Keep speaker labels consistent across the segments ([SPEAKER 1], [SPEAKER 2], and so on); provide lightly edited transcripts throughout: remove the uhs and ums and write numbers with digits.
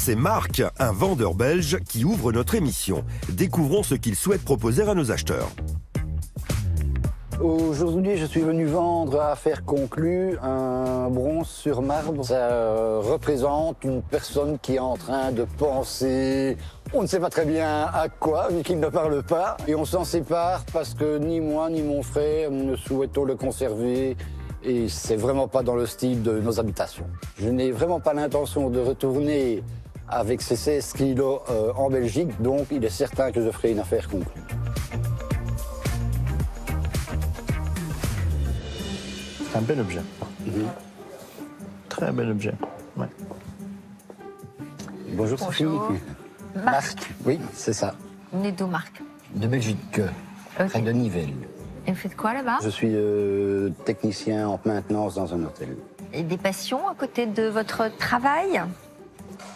[SPEAKER 1] C'est Marc, un vendeur belge, qui ouvre notre émission. Découvrons ce qu'il souhaite proposer à nos acheteurs.
[SPEAKER 2] Aujourd'hui, je suis venu vendre à Affaires Conclues un bronze sur marbre. Ça représente une personne qui est en train de penser, on ne sait pas très bien à quoi, vu qu'il ne parle pas. Et on s'en sépare parce que ni moi ni mon frère ne souhaitons le conserver. Et c'est vraiment pas dans le style de nos habitations. Je n'ai vraiment pas l'intention de retourner avec ces 16 kilos en Belgique, donc il est certain que je ferai une affaire conclue.
[SPEAKER 3] C'est un bel objet. Très bel objet. Ouais.
[SPEAKER 2] Bonjour Sophie.
[SPEAKER 4] Bonjour. Marc.
[SPEAKER 2] Oui, c'est ça.
[SPEAKER 4] Vous venez d'où, Marc?
[SPEAKER 2] De Belgique,
[SPEAKER 4] Ok.
[SPEAKER 2] près de Nivelles.
[SPEAKER 4] Et vous faites quoi là-bas?
[SPEAKER 2] Je suis technicien en maintenance dans un hôtel.
[SPEAKER 4] Et des passions à côté de votre travail?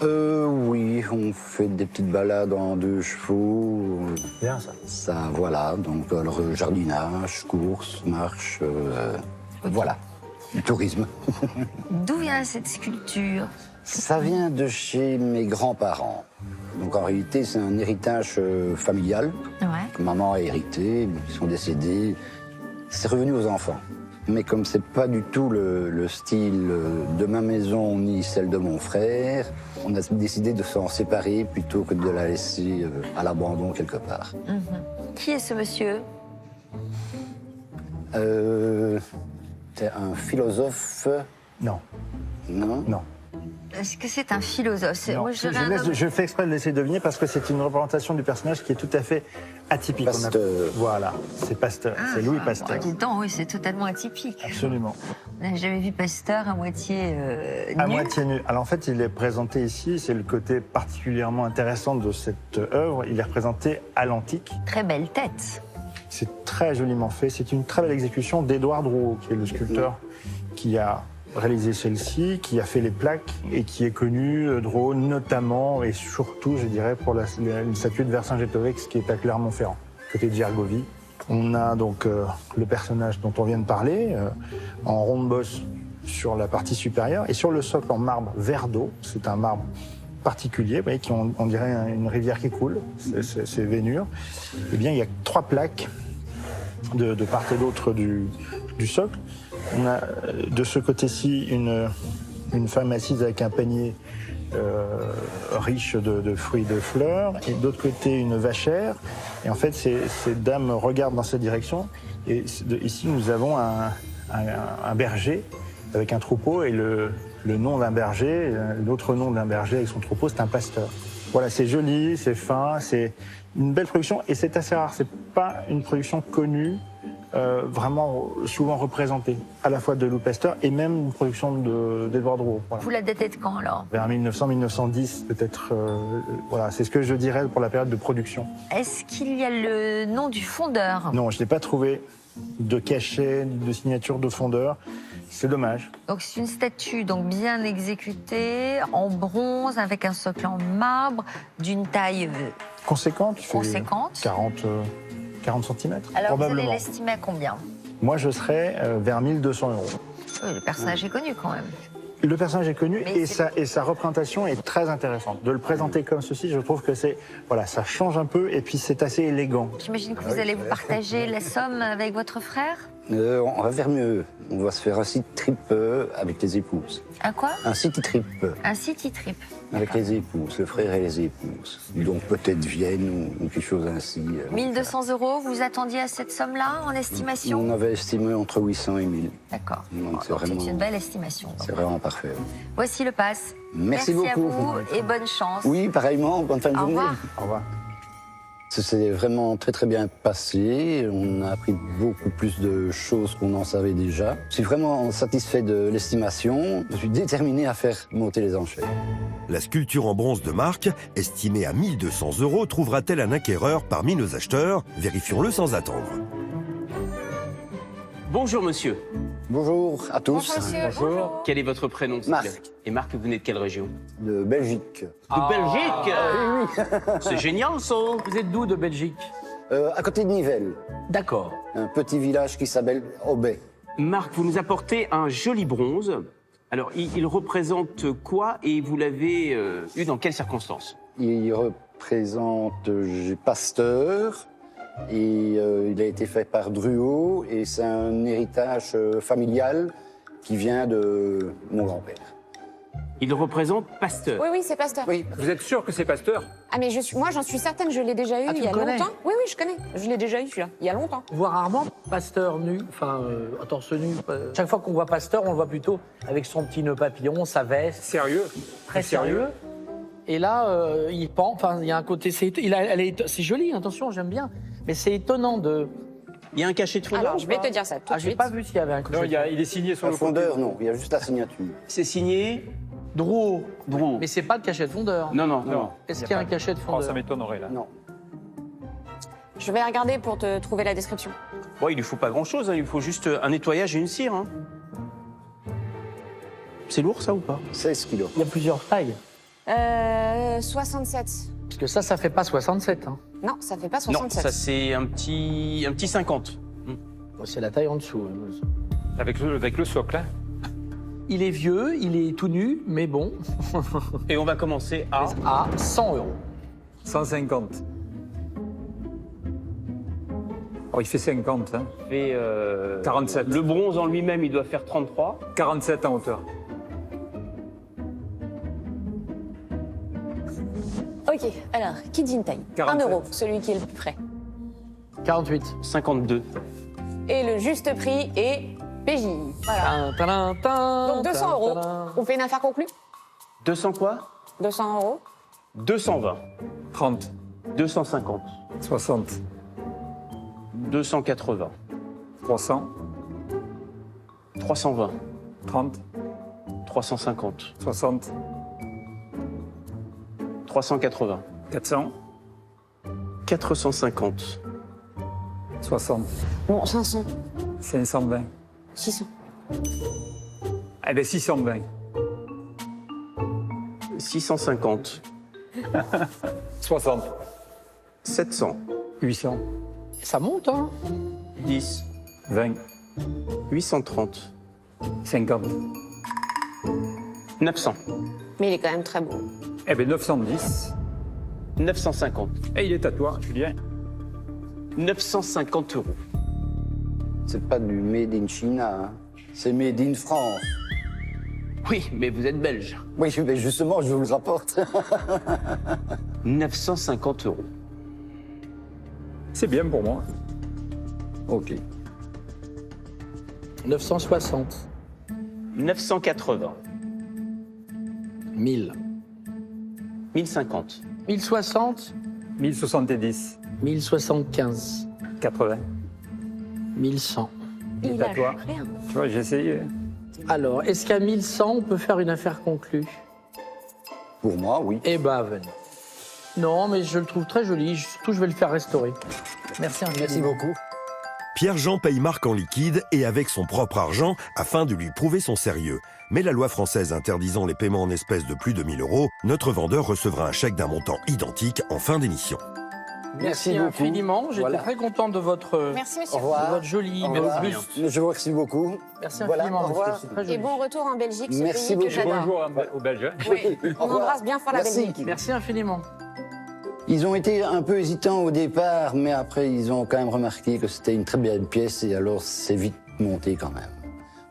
[SPEAKER 2] Oui, on fait des petites balades en 2 chevaux.
[SPEAKER 3] Bien ça.
[SPEAKER 2] Ça, voilà, donc alors, jardinage, course, marche, voilà, du tourisme.
[SPEAKER 4] D'où vient cette sculpture?
[SPEAKER 2] Ça vient de chez mes grands-parents. Donc en réalité, c'est un héritage familial.
[SPEAKER 4] Ouais.
[SPEAKER 2] Que maman a hérité, ils sont décédés. C'est revenu aux enfants. Mais comme c'est pas du tout le style de ma maison ni celle de mon frère, on a décidé de s'en séparer plutôt que de la laisser à l'abandon quelque part.
[SPEAKER 4] Qui est ce monsieur?
[SPEAKER 2] C'est un philosophe.
[SPEAKER 3] Non,
[SPEAKER 2] Non.
[SPEAKER 3] non.
[SPEAKER 4] Est-ce que c'est un philosophe?
[SPEAKER 3] Non.
[SPEAKER 4] Moi,
[SPEAKER 3] Je
[SPEAKER 4] dirais un homme-
[SPEAKER 3] fais exprès de laisser deviner parce que c'est une représentation du personnage qui est tout à fait atypique.
[SPEAKER 2] Pasteur.
[SPEAKER 3] Voilà, c'est Pasteur, c'est Louis Pasteur.
[SPEAKER 4] Dis donc, oui, c'est totalement atypique.
[SPEAKER 3] Absolument.
[SPEAKER 4] On n'a jamais vu Pasteur à moitié
[SPEAKER 3] À
[SPEAKER 4] nu.
[SPEAKER 3] moitié nu. Alors en fait, il est présenté ici, c'est le côté particulièrement intéressant de cette œuvre. Il est représenté à l'antique.
[SPEAKER 4] Très belle tête.
[SPEAKER 3] C'est très joliment fait. C'est une très belle exécution d'Édouard Drouot, qui est le sculpteur qui a réalisé celle-ci, qui a fait les plaques et qui est connu, Drouot, notamment et surtout, je dirais, pour une statue de Vercingétorix qui est à Clermont-Ferrand, côté de Gergovie. On a donc le personnage dont on vient de parler, en ronde bosse sur la partie supérieure et sur le socle en marbre vert d'eau. C'est un marbre particulier, vous voyez, qui on dirait une rivière qui coule, c'est Vénure. Eh bien, il y a 3 plaques de part et d'autre du socle. On a de ce côté-ci une femme assise avec un panier riche de fruits et de fleurs, et de l'autre côté une vachère. Et en fait, ces dames regardent dans cette direction. Et ici, nous avons un berger avec un troupeau, et le nom d'un berger, l'autre nom d'un berger avec son troupeau, c'est un pasteur. Voilà, c'est joli, c'est fin, c'est une belle production, et c'est assez rare. C'est pas une production connue, vraiment souvent représentée, à la fois de Louis Pasteur et même une production d'Édouard Drouot. Voilà.
[SPEAKER 4] Vous la datez de quand alors?
[SPEAKER 3] Vers 1900-1910 peut-être. Voilà, c'est ce que je dirais pour la période de production.
[SPEAKER 4] Est-ce qu'il y a le nom du fondeur?
[SPEAKER 3] Non, je n'ai pas trouvé de cachet, de signature de fondeur. C'est dommage.
[SPEAKER 4] Donc c'est une statue donc bien exécutée, en bronze, avec un socle en marbre, d'une taille...
[SPEAKER 3] Conséquente, il fait
[SPEAKER 4] Conséquente.
[SPEAKER 3] 40 cm,
[SPEAKER 4] Alors vous allez
[SPEAKER 3] probablement.
[SPEAKER 4] l'estimer à combien?
[SPEAKER 3] Moi, je serais vers 1 200 €.
[SPEAKER 4] Oui, le personnage est connu quand même.
[SPEAKER 3] Le personnage est connu
[SPEAKER 4] Mais
[SPEAKER 3] et sa représentation est très intéressante. De le présenter comme ceci, je trouve que voilà, ça change un peu et puis c'est assez élégant.
[SPEAKER 4] J'imagine que vous allez vous partager la somme avec votre frère?
[SPEAKER 2] On va faire mieux. On va se faire un city trip avec les épouses.
[SPEAKER 4] Un quoi?
[SPEAKER 2] Un city trip
[SPEAKER 4] Un city trip.
[SPEAKER 2] avec les épouses, le frère et les épouses. Donc peut-être Vienne ou quelque chose ainsi.
[SPEAKER 4] 1200 €, vous attendiez à cette somme-là en estimation?
[SPEAKER 2] On avait estimé entre 800 et 1000.
[SPEAKER 4] D'accord.
[SPEAKER 2] Donc, c'est
[SPEAKER 4] Donc,
[SPEAKER 2] vraiment-
[SPEAKER 4] c'est une belle estimation.
[SPEAKER 2] C'est vraiment parfait.
[SPEAKER 4] Voici le pass.
[SPEAKER 2] Merci
[SPEAKER 4] à
[SPEAKER 2] beaucoup.
[SPEAKER 4] vous et bonne chance.
[SPEAKER 2] Oui, pareillement, bonne fin de
[SPEAKER 4] Au
[SPEAKER 2] journée.
[SPEAKER 4] revoir.
[SPEAKER 3] Au revoir.
[SPEAKER 2] Ça s'est vraiment très très bien passé. On a appris beaucoup plus de choses qu'on en savait déjà. Je suis vraiment satisfait de l'estimation. Je suis déterminé à faire monter les enchères.
[SPEAKER 1] La sculpture en bronze de Marc, estimée à 1 200 €, trouvera-t-elle un acquéreur parmi nos acheteurs? Vérifions-le sans attendre.
[SPEAKER 5] Bonjour monsieur.
[SPEAKER 2] Bonjour à tous.
[SPEAKER 5] Bonjour. Quel est votre prénom s'il vous plaît?
[SPEAKER 2] Marc.
[SPEAKER 5] Et Marc, vous venez de quelle région?
[SPEAKER 2] De Belgique.
[SPEAKER 5] De Belgique.
[SPEAKER 2] Oui,
[SPEAKER 5] C'est génial ça.
[SPEAKER 6] Vous êtes d'où de Belgique?
[SPEAKER 2] à côté de Nivelles,
[SPEAKER 5] D'accord.
[SPEAKER 2] un petit village qui s'appelle Aubet.
[SPEAKER 5] Marc, vous nous apportez un joli bronze Alors, il représente quoi et vous l'avez eu dans quelles circonstances?
[SPEAKER 2] Il représente Pasteur et il a été fait par Drouot et c'est un héritage familial qui vient de mon grand-père.
[SPEAKER 5] Il représente Pasteur.
[SPEAKER 6] Oui, oui, c'est Pasteur.
[SPEAKER 2] Oui,
[SPEAKER 7] Vous êtes sûr que c'est Pasteur?
[SPEAKER 6] Ah, mais moi, j'en suis certaine, je l'ai déjà eu
[SPEAKER 8] Ah, tu
[SPEAKER 6] il y a
[SPEAKER 8] le connais?
[SPEAKER 6] longtemps. Oui, oui, je connais. Je l'ai déjà eu, celui-là, il y a longtemps.
[SPEAKER 8] On voit rarement Pasteur nu, enfin, à torse nu. Chaque fois qu'on voit Pasteur, on le voit plutôt avec son petit nœud papillon, sa veste,
[SPEAKER 7] Sérieux?
[SPEAKER 8] très sérieux. Et là, il pend, enfin, il y a un côté, c'est joli, attention, j'aime bien. Mais c'est étonnant de...
[SPEAKER 5] Il y a un cachet de fondeur
[SPEAKER 6] Alors,
[SPEAKER 5] ou
[SPEAKER 6] je vais
[SPEAKER 5] pas
[SPEAKER 6] te dire ça tout
[SPEAKER 8] Ah,
[SPEAKER 6] de
[SPEAKER 8] j'ai
[SPEAKER 6] suite.
[SPEAKER 8] pas vu s'il y avait un
[SPEAKER 7] Non,
[SPEAKER 8] coucher.
[SPEAKER 7] il est signé sur
[SPEAKER 2] le
[SPEAKER 7] le côté.
[SPEAKER 2] fondeur, non, il y a juste la signature.
[SPEAKER 5] C'est signé
[SPEAKER 8] Drouot.
[SPEAKER 5] Drouot.
[SPEAKER 8] Mais c'est pas le cachet de fondeur.
[SPEAKER 5] Non, non,
[SPEAKER 7] Non.
[SPEAKER 8] Est-ce qu'il y a un cachet de
[SPEAKER 7] Oh,
[SPEAKER 8] fondeur?
[SPEAKER 7] ça m'étonnerait, là.
[SPEAKER 2] Non.
[SPEAKER 6] Je vais regarder pour te trouver la description.
[SPEAKER 5] Bon, il lui faut pas grand-chose, hein. Il lui faut juste un nettoyage et une cire. Hein. C'est lourd, ça, ou pas?
[SPEAKER 2] 16 kilos.
[SPEAKER 8] Il y a plusieurs tailles.
[SPEAKER 6] 67.
[SPEAKER 8] Parce que ça fait pas 67. Hein.
[SPEAKER 6] Non, ça fait pas
[SPEAKER 5] Non,
[SPEAKER 6] 67.
[SPEAKER 5] ça c'est un petit 50.
[SPEAKER 8] C'est la taille en dessous.
[SPEAKER 7] Avec le socle, hein.
[SPEAKER 8] Il est vieux, il est tout nu, mais bon,
[SPEAKER 5] Et on va commencer à...
[SPEAKER 8] à 100 €.
[SPEAKER 7] 150. Oh, il fait 50, hein.
[SPEAKER 5] fait,
[SPEAKER 7] 47.
[SPEAKER 5] Le bronze en lui-même, il doit faire 33.
[SPEAKER 7] 47 en hauteur.
[SPEAKER 6] Ok, alors, qui dit une taille
[SPEAKER 7] 47.
[SPEAKER 6] 1 €, celui qui est le plus près.
[SPEAKER 8] 48.
[SPEAKER 5] 52.
[SPEAKER 6] Et le juste prix est PJ. Voilà. Donc 200 €. On fait une affaire conclue
[SPEAKER 5] 200 quoi?
[SPEAKER 6] 200 €.
[SPEAKER 5] 220.
[SPEAKER 7] 30.
[SPEAKER 5] 250.
[SPEAKER 7] 60.
[SPEAKER 5] 280.
[SPEAKER 7] 300.
[SPEAKER 5] 320.
[SPEAKER 7] 30.
[SPEAKER 5] 350.
[SPEAKER 7] 60.
[SPEAKER 5] 380.
[SPEAKER 7] 400.
[SPEAKER 5] 450.
[SPEAKER 7] 60.
[SPEAKER 6] Bon, 500.
[SPEAKER 7] 520.
[SPEAKER 6] 600.
[SPEAKER 7] Eh bien, 620.
[SPEAKER 5] 650.
[SPEAKER 7] 60.
[SPEAKER 5] 700.
[SPEAKER 7] 800.
[SPEAKER 8] Ça monte, hein?
[SPEAKER 5] 10.
[SPEAKER 7] 20.
[SPEAKER 5] 830.
[SPEAKER 7] 50.
[SPEAKER 5] 900.
[SPEAKER 6] Mais il est quand même très beau.
[SPEAKER 7] Eh bien, 910.
[SPEAKER 5] 950.
[SPEAKER 7] Et il est à toi, Julien.
[SPEAKER 5] 950 €.
[SPEAKER 2] C'est pas du made in China, hein. C'est made in France.
[SPEAKER 5] Oui, mais vous êtes belge.
[SPEAKER 2] Oui, mais justement, je vous le rapporte.
[SPEAKER 5] 950 €.
[SPEAKER 7] C'est bien pour moi.
[SPEAKER 2] Ok.
[SPEAKER 8] 960.
[SPEAKER 5] 980.
[SPEAKER 8] 1000.
[SPEAKER 5] 1050.
[SPEAKER 8] 1060.
[SPEAKER 7] 1070.
[SPEAKER 8] 1075.
[SPEAKER 7] 80.
[SPEAKER 8] 1100.
[SPEAKER 7] Il est
[SPEAKER 6] Il
[SPEAKER 7] à
[SPEAKER 6] a
[SPEAKER 7] toi.
[SPEAKER 6] rien.
[SPEAKER 7] Tu vois, j'ai essayé.
[SPEAKER 8] Alors, est-ce qu'à 1100, on peut faire une affaire conclue?
[SPEAKER 2] Pour moi, oui.
[SPEAKER 8] Eh ben, venez. Non, mais je le trouve très joli. Surtout, je vais le faire restaurer. Merci infiniment.
[SPEAKER 2] Merci beaucoup.
[SPEAKER 1] Pierre-Jean paye Marc en liquide et avec son propre argent afin de lui prouver son sérieux. Mais la loi française interdisant les paiements en espèces de plus de 1000 €, notre vendeur recevra un chèque d'un montant identique en fin d'émission.
[SPEAKER 2] Merci
[SPEAKER 8] Merci
[SPEAKER 2] beaucoup.
[SPEAKER 8] infiniment. J'étais
[SPEAKER 2] Voilà.
[SPEAKER 8] très content de votre,
[SPEAKER 6] Merci,
[SPEAKER 2] Au
[SPEAKER 6] monsieur.
[SPEAKER 8] de
[SPEAKER 2] revoir.
[SPEAKER 8] votre joli
[SPEAKER 2] Au
[SPEAKER 8] bel
[SPEAKER 2] revoir.
[SPEAKER 8] buste.
[SPEAKER 2] Je vous remercie beaucoup.
[SPEAKER 8] Merci
[SPEAKER 2] Voilà,
[SPEAKER 8] infiniment,
[SPEAKER 2] au revoir.
[SPEAKER 8] monsieur. C'est très joli.
[SPEAKER 6] Et bon retour en Belgique, ce
[SPEAKER 2] Merci
[SPEAKER 6] pays que
[SPEAKER 2] beaucoup.
[SPEAKER 6] j'adore.
[SPEAKER 7] Bonjour aux Belges.
[SPEAKER 6] Oui,
[SPEAKER 2] Au
[SPEAKER 6] on
[SPEAKER 2] revoir.
[SPEAKER 6] embrasse bien fort la
[SPEAKER 2] Merci.
[SPEAKER 6] Belgique.
[SPEAKER 8] Merci infiniment.
[SPEAKER 2] Ils ont été un peu hésitants au départ, mais après, ils ont quand même remarqué que c'était une très belle pièce et alors c'est vite monté quand même.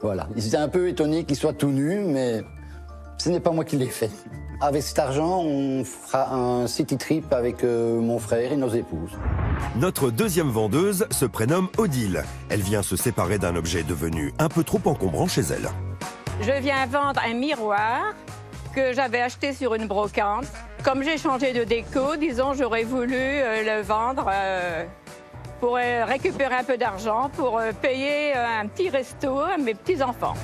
[SPEAKER 2] Voilà. Ils étaient un peu étonnés qu'il soit tout nu, mais ce n'est pas moi qui l'ai fait. Avec cet argent, on fera un city trip avec mon frère et nos épouses.
[SPEAKER 1] Notre deuxième vendeuse se prénomme Odile. Elle vient se séparer d'un objet devenu un peu trop encombrant chez elle.
[SPEAKER 9] Je viens vendre un miroir que j'avais acheté sur une brocante. Comme j'ai changé de déco, disons, j'aurais voulu le vendre pour récupérer un peu d'argent pour payer un petit resto à mes petits-enfants.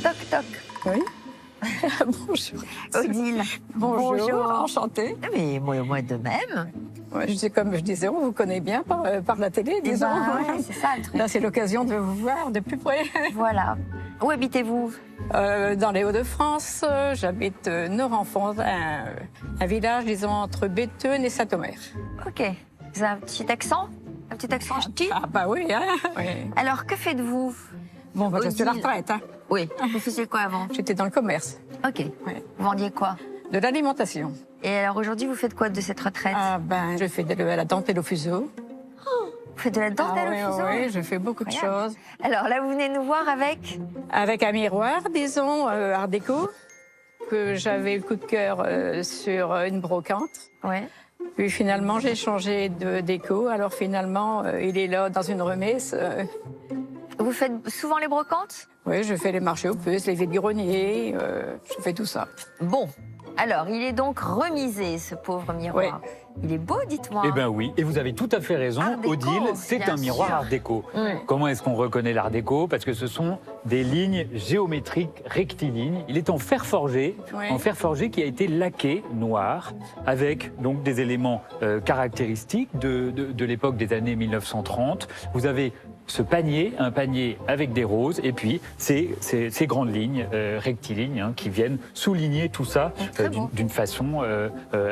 [SPEAKER 4] Toc toc.
[SPEAKER 9] Oui. Bonjour.
[SPEAKER 4] Odile.
[SPEAKER 9] Bonjour. Enchantée.
[SPEAKER 4] Mais moi de même.
[SPEAKER 9] Ouais, comme je disais, on vous connaît bien par la télé,
[SPEAKER 4] Eh
[SPEAKER 9] disons.
[SPEAKER 4] ben, ouais, c'est ça le truc.
[SPEAKER 9] Là, c'est l'occasion de vous voir de plus près.
[SPEAKER 4] Voilà. Où habitez-vous?
[SPEAKER 9] Dans les Hauts-de-France, j'habite Nord-en-France, un village, disons, entre Béthune et Saint-Omer.
[SPEAKER 4] Ok. Vous avez un petit accent? Un petit accent ch'ti.
[SPEAKER 9] Ah bah oui, hein. Oui.
[SPEAKER 4] Alors, que faites-vous?
[SPEAKER 9] Bon, bah, je suis à la
[SPEAKER 4] Odile.
[SPEAKER 9] retraite. Hein.
[SPEAKER 4] Oui. Vous faisiez quoi avant?
[SPEAKER 9] J'étais dans le commerce,
[SPEAKER 4] Ok.
[SPEAKER 9] Ouais.
[SPEAKER 4] Vous vendiez quoi?
[SPEAKER 9] de l'alimentation.
[SPEAKER 4] Et alors, aujourd'hui, vous faites quoi de cette retraite?
[SPEAKER 9] Ah ben, je fais de la dentelle au fuseau.
[SPEAKER 4] Vous faites de la dentelle
[SPEAKER 9] oui,
[SPEAKER 4] au fuseau?
[SPEAKER 9] oui, je fais beaucoup de
[SPEAKER 4] Incroyable.
[SPEAKER 9] choses.
[SPEAKER 4] Alors là, vous venez nous voir avec?
[SPEAKER 9] Avec un miroir, disons, Art déco, que j'avais eu le coup de cœur sur une brocante.
[SPEAKER 4] Ouais.
[SPEAKER 9] Puis finalement, j'ai changé de déco. Alors finalement, il est là dans une remise.
[SPEAKER 4] Vous faites souvent les brocantes?
[SPEAKER 9] Oui, je fais les marchés aux puces, les vide-greniers, je fais tout ça.
[SPEAKER 4] Bon. Alors, il est donc remisé, ce pauvre miroir. Il est beau, dites-moi.
[SPEAKER 7] Eh bien oui, et vous avez tout à fait raison,
[SPEAKER 4] Art déco,
[SPEAKER 7] Odile, c'est
[SPEAKER 4] bien
[SPEAKER 7] un miroir
[SPEAKER 4] sûr.
[SPEAKER 7] Art déco.
[SPEAKER 4] Oui.
[SPEAKER 7] Comment est-ce qu'on reconnaît l'Art déco? Parce que ce sont des lignes géométriques rectilignes. Il est en fer forgé,
[SPEAKER 9] Oui.
[SPEAKER 7] en fer forgé qui a été laqué noir, avec donc des éléments caractéristiques de l'époque des années 1930. Vous avez ce panier, un panier avec des roses, et puis ces grandes lignes rectilignes hein, qui viennent souligner tout ça
[SPEAKER 4] Très beau.
[SPEAKER 7] d'une façon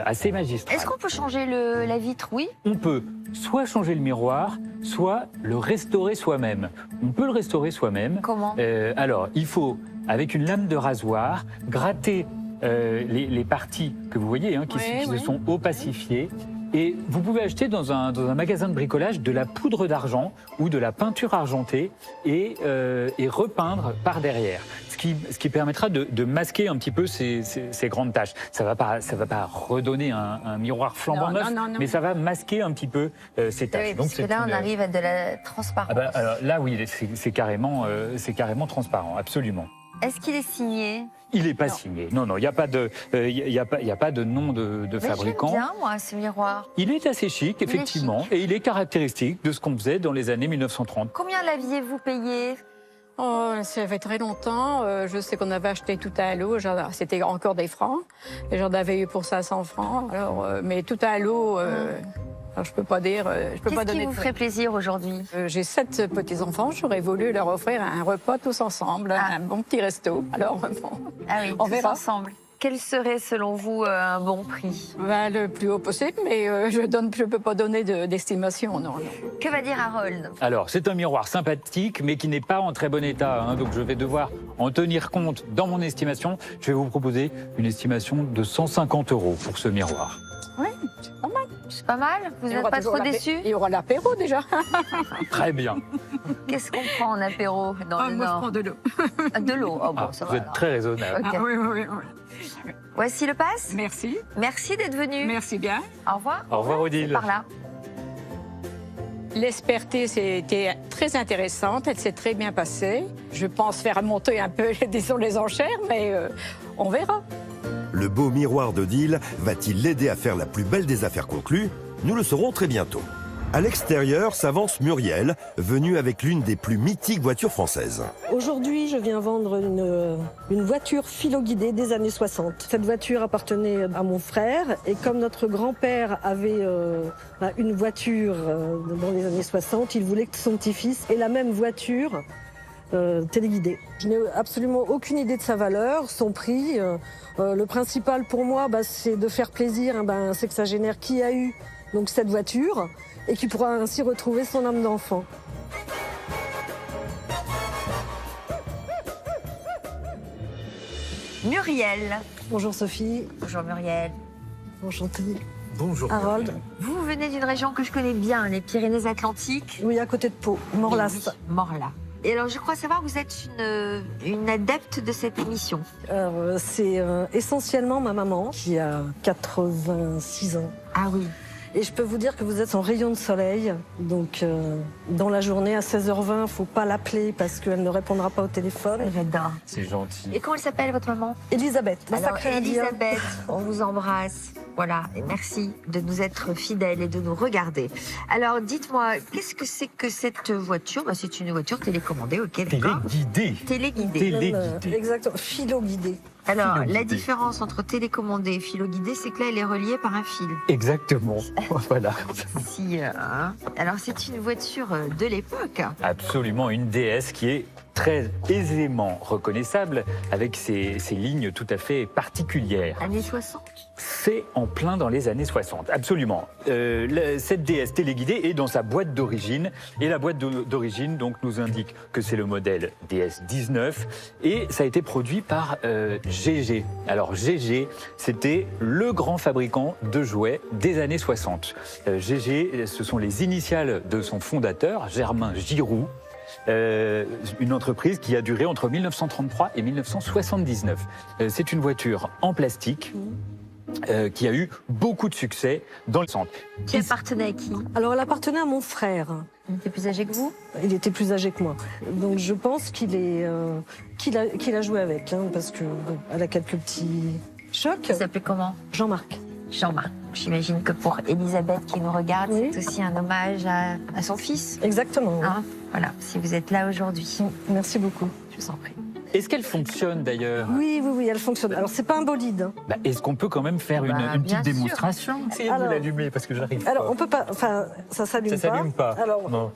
[SPEAKER 7] assez magistrale.
[SPEAKER 4] Est-ce qu'on peut changer la vitre? Oui.
[SPEAKER 7] On peut soit changer le miroir, soit le restaurer soi-même. On peut le restaurer soi-même.
[SPEAKER 4] Comment?
[SPEAKER 7] Alors, il faut, avec une lame de rasoir, gratter les parties que vous voyez, hein, qui se sont opacifiées. Et vous pouvez acheter dans un magasin de bricolage de la poudre d'argent ou de la peinture argentée et repeindre par derrière. Ce qui permettra de masquer un petit peu ces grandes taches. Ça va pas redonner un miroir flambant neuf, mais ça va masquer un petit peu ces taches.
[SPEAKER 4] Oui, parce que là, on arrive à de la transparence.
[SPEAKER 7] Ah bah, alors, là, oui, c'est carrément transparent, absolument.
[SPEAKER 4] Est-ce qu'il est signé?
[SPEAKER 7] Il n'est pas signé. Non, il n'y a pas de nom de fabricant.
[SPEAKER 4] J'aime bien, moi, ce miroir.
[SPEAKER 7] Il est assez chic, effectivement, et il est caractéristique de ce qu'on faisait dans les années 1930.
[SPEAKER 4] Combien l'aviez-vous payé?
[SPEAKER 9] Oh, ça fait très longtemps. Je sais qu'on avait acheté tout à l'eau. C'était encore des francs. Et j'en avais eu pour 500 francs. Alors, mais tout à l'eau, alors je peux pas dire. Je peux pas
[SPEAKER 4] Qu'est-ce qui
[SPEAKER 9] donner
[SPEAKER 4] vous
[SPEAKER 9] de
[SPEAKER 4] ferait plaisir aujourd'hui?
[SPEAKER 9] J'ai 7 petits-enfants. J'aurais voulu leur offrir un repas tous ensemble, un bon petit resto. Alors, bon,
[SPEAKER 4] Ah oui,
[SPEAKER 9] on
[SPEAKER 4] tous
[SPEAKER 9] verra.
[SPEAKER 4] ensemble. Quel serait, selon vous, un bon prix?
[SPEAKER 9] Ben, le plus haut possible, mais je peux pas donner d'estimation, non.
[SPEAKER 4] Que va dire Harold?
[SPEAKER 7] Alors, c'est un miroir sympathique, mais qui n'est pas en très bon état. Hein, donc, je vais devoir en tenir compte dans mon estimation. Je vais vous proposer une estimation de 150 € pour ce miroir.
[SPEAKER 9] Oui, c'est pas mal.
[SPEAKER 4] C'est pas mal? Vous
[SPEAKER 9] Il y
[SPEAKER 4] n'êtes
[SPEAKER 9] aura
[SPEAKER 4] pas
[SPEAKER 9] toujours
[SPEAKER 4] trop déçus?
[SPEAKER 9] Il y aura l'apéro déjà.
[SPEAKER 7] Très bien.
[SPEAKER 4] Qu'est-ce qu'on prend en apéro dans le
[SPEAKER 9] Moi, je
[SPEAKER 4] Nord?
[SPEAKER 9] prends de l'eau.
[SPEAKER 4] De l'eau. Oh, bon, ça
[SPEAKER 7] Vous
[SPEAKER 4] va.
[SPEAKER 7] êtes
[SPEAKER 4] alors.
[SPEAKER 7] très raisonnable.
[SPEAKER 4] Ok.
[SPEAKER 9] Oui.
[SPEAKER 4] Voici le pass.
[SPEAKER 9] Merci.
[SPEAKER 4] Merci d'être venu.
[SPEAKER 9] Merci bien.
[SPEAKER 4] Au revoir.
[SPEAKER 7] Au revoir, Odile.
[SPEAKER 4] C'est par là.
[SPEAKER 9] L'expertise était très intéressante, elle s'est très bien passée. Je pense faire monter un peu, disons, les enchères, mais on verra.
[SPEAKER 1] Le beau miroir d'Odile va-t-il l'aider à faire la plus belle des affaires conclues? Nous le saurons très bientôt. À l'extérieur s'avance Muriel, venue avec l'une des plus mythiques voitures françaises.
[SPEAKER 10] Aujourd'hui, je viens vendre une voiture philo-guidée des années 60. Cette voiture appartenait à mon frère et comme notre grand-père avait une voiture dans les années 60, il voulait que son petit-fils ait la même voiture téléguidée. Je n'ai absolument aucune idée de sa valeur, son prix. Le principal pour moi, c'est de faire plaisir, c'est que ça génère qui a eu donc cette voiture et qui pourra ainsi retrouver son âme d'enfant.
[SPEAKER 4] Muriel.
[SPEAKER 10] Bonjour Sophie.
[SPEAKER 4] Bonjour Muriel.
[SPEAKER 10] Enchantée.
[SPEAKER 7] Bonjour.
[SPEAKER 10] Harold.
[SPEAKER 4] Vous venez d'une région que je connais bien, les Pyrénées-Atlantiques.
[SPEAKER 10] Oui, à côté de Pau, Morlas.
[SPEAKER 4] Oui, Morlas. Et alors, je crois savoir que vous êtes une adepte de cette émission.
[SPEAKER 10] C'est essentiellement ma maman qui a 86 ans.
[SPEAKER 4] Ah oui.
[SPEAKER 10] Et je peux vous dire que vous êtes en rayon de soleil. Donc, dans la journée, à 16h20, il ne faut pas l'appeler parce qu'elle ne répondra pas au téléphone.
[SPEAKER 4] J'adore.
[SPEAKER 7] C'est gentil.
[SPEAKER 4] Et comment elle s'appelle, votre maman?
[SPEAKER 10] Elisabeth. La
[SPEAKER 4] Alors,
[SPEAKER 10] sacrée indienne.
[SPEAKER 4] Elisabeth, on vous embrasse. Voilà, et merci de nous être fidèles et de nous regarder. Alors, dites-moi, qu'est-ce que c'est que cette voiture? C'est une voiture télécommandée, ok, d'accord.
[SPEAKER 7] Téléguidée.
[SPEAKER 4] Téléguidée.
[SPEAKER 7] Téléguidée.
[SPEAKER 10] Exactement, philo-guidée.
[SPEAKER 4] Alors, la
[SPEAKER 7] Philo-guidée.
[SPEAKER 4] différence entre télécommandée et philo-guidée, c'est que là, elle est reliée par un fil.
[SPEAKER 7] Exactement. Voilà.
[SPEAKER 4] Si, Alors, c'est une voiture de l'époque.
[SPEAKER 7] Absolument, une DS qui est très aisément reconnaissable avec ses lignes tout à fait particulières.
[SPEAKER 4] Années 60.
[SPEAKER 7] C'est en plein dans les années 60, absolument. Cette DS téléguidée est dans sa boîte d'origine et la boîte d'origine donc nous indique que c'est le modèle DS19 et ça a été produit par GG. Alors GG, c'était le grand fabricant de jouets des années 60. GG, ce sont les initiales de son fondateur, Germain Giroux. Une entreprise qui a duré entre 1933 et 1979. C'est une voiture en plastique qui a eu beaucoup de succès dans le centre.
[SPEAKER 4] Qui appartenait à qui?
[SPEAKER 10] Alors, elle appartenait à mon frère.
[SPEAKER 4] Il était plus âgé que vous?
[SPEAKER 10] Il était plus âgé que moi. Donc, je pense qu'il a joué avec, hein, parce que bon, elle a quelques petits chocs.
[SPEAKER 4] Il s'appelait comment?
[SPEAKER 10] Jean-Marc.
[SPEAKER 4] Jean-Marc. J'imagine que pour Elisabeth qui nous regarde, c'est aussi un hommage à son fils.
[SPEAKER 10] Exactement.
[SPEAKER 4] Hein, voilà, si vous êtes là aujourd'hui.
[SPEAKER 10] Merci beaucoup.
[SPEAKER 4] Je vous en prie.
[SPEAKER 7] Est-ce qu'elle fonctionne d'ailleurs?
[SPEAKER 10] Oui, elle fonctionne. Alors, c'est pas un bolide. Hein.
[SPEAKER 7] Bah, est-ce qu'on peut quand même faire une petite démonstration? Essayez de l'allumer parce que j'arrive pas.
[SPEAKER 10] Alors, on peut pas. Enfin, ça s'allume pas.
[SPEAKER 7] Ça s'allume pas.
[SPEAKER 10] Alors,
[SPEAKER 7] non.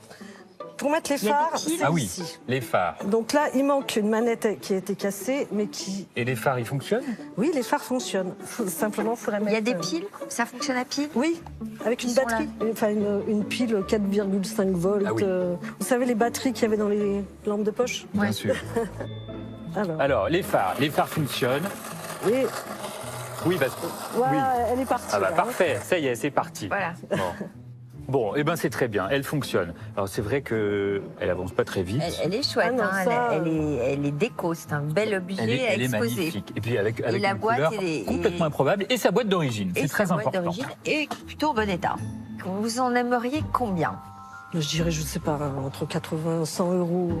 [SPEAKER 10] Pour mettre les phares, c'est ici.
[SPEAKER 7] Les phares.
[SPEAKER 10] Donc là, il manque une manette qui a été cassée, mais qui...
[SPEAKER 7] Et les phares, ils fonctionnent?
[SPEAKER 10] Oui, les phares fonctionnent. Simplement, il faudrait mettre...
[SPEAKER 4] Il y a des piles? Ça fonctionne à pile?
[SPEAKER 10] Oui, avec une batterie. Enfin, une pile 4,5 volts.
[SPEAKER 7] Ah oui.
[SPEAKER 10] Vous savez, les batteries qu'il y avait dans les lampes de poche?
[SPEAKER 7] Bien sûr. Alors, les phares fonctionnent.
[SPEAKER 10] Et...
[SPEAKER 7] Oui, parce que...
[SPEAKER 10] Voilà, elle est partie.
[SPEAKER 7] Ah bah
[SPEAKER 10] là,
[SPEAKER 7] parfait, ça y est, c'est parti.
[SPEAKER 4] Voilà.
[SPEAKER 7] Bon, eh ben c'est très bien, elle fonctionne. Alors c'est vrai qu'elle avance pas très vite.
[SPEAKER 4] Elle est chouette,
[SPEAKER 10] Ah non,
[SPEAKER 4] hein,
[SPEAKER 10] ça,
[SPEAKER 4] elle est déco, c'est un bel objet à
[SPEAKER 7] Elle est
[SPEAKER 4] exposer.
[SPEAKER 7] magnifique. Et puis avec
[SPEAKER 4] la
[SPEAKER 7] une
[SPEAKER 4] boîte
[SPEAKER 7] couleur
[SPEAKER 4] est
[SPEAKER 7] complètement improbable. Et sa boîte d'origine, c'est très important.
[SPEAKER 4] Sa boîte d'origine est plutôt en bon état. Vous en aimeriez combien?
[SPEAKER 10] Je dirais, je sais pas, entre 80 et 100 euros.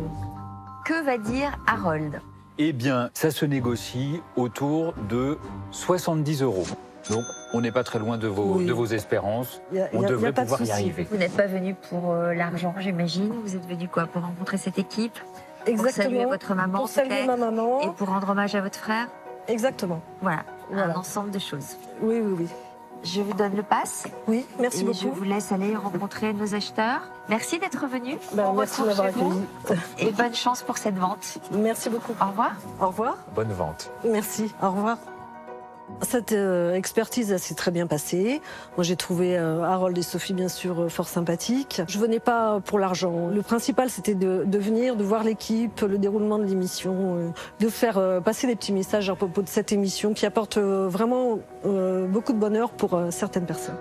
[SPEAKER 4] Que va dire Harold?
[SPEAKER 7] Eh bien, ça se négocie autour de 70 €. Donc, on n'est pas très loin de vos espérances. On devrait pouvoir y arriver.
[SPEAKER 4] Vous n'êtes pas venu pour l'argent, j'imagine. Vous êtes venu quoi? Pour rencontrer cette équipe?
[SPEAKER 10] Exactement.
[SPEAKER 4] Pour saluer votre maman,
[SPEAKER 10] Pour saluer ma maman.
[SPEAKER 4] Et pour rendre hommage à votre frère?
[SPEAKER 10] Exactement.
[SPEAKER 4] Voilà, un ensemble de choses.
[SPEAKER 10] Oui, oui, oui.
[SPEAKER 4] Je vous donne le pass.
[SPEAKER 10] Oui, merci beaucoup.
[SPEAKER 4] Je vous laisse aller rencontrer nos acheteurs. Merci d'être venu.
[SPEAKER 10] Merci de m'avoir accueilli.
[SPEAKER 4] Et bonne chance pour cette vente.
[SPEAKER 10] Merci beaucoup.
[SPEAKER 4] Au revoir.
[SPEAKER 10] Au revoir.
[SPEAKER 7] Bonne vente.
[SPEAKER 10] Merci. Au revoir. Cette expertise s'est très bien passée. Moi, j'ai trouvé Harold et Sophie, bien sûr, fort sympathiques. Je venais pas pour l'argent. Le principal, c'était de venir, de voir l'équipe, le déroulement de l'émission, de faire passer des petits messages à propos de cette émission qui apporte vraiment beaucoup de bonheur pour certaines personnes.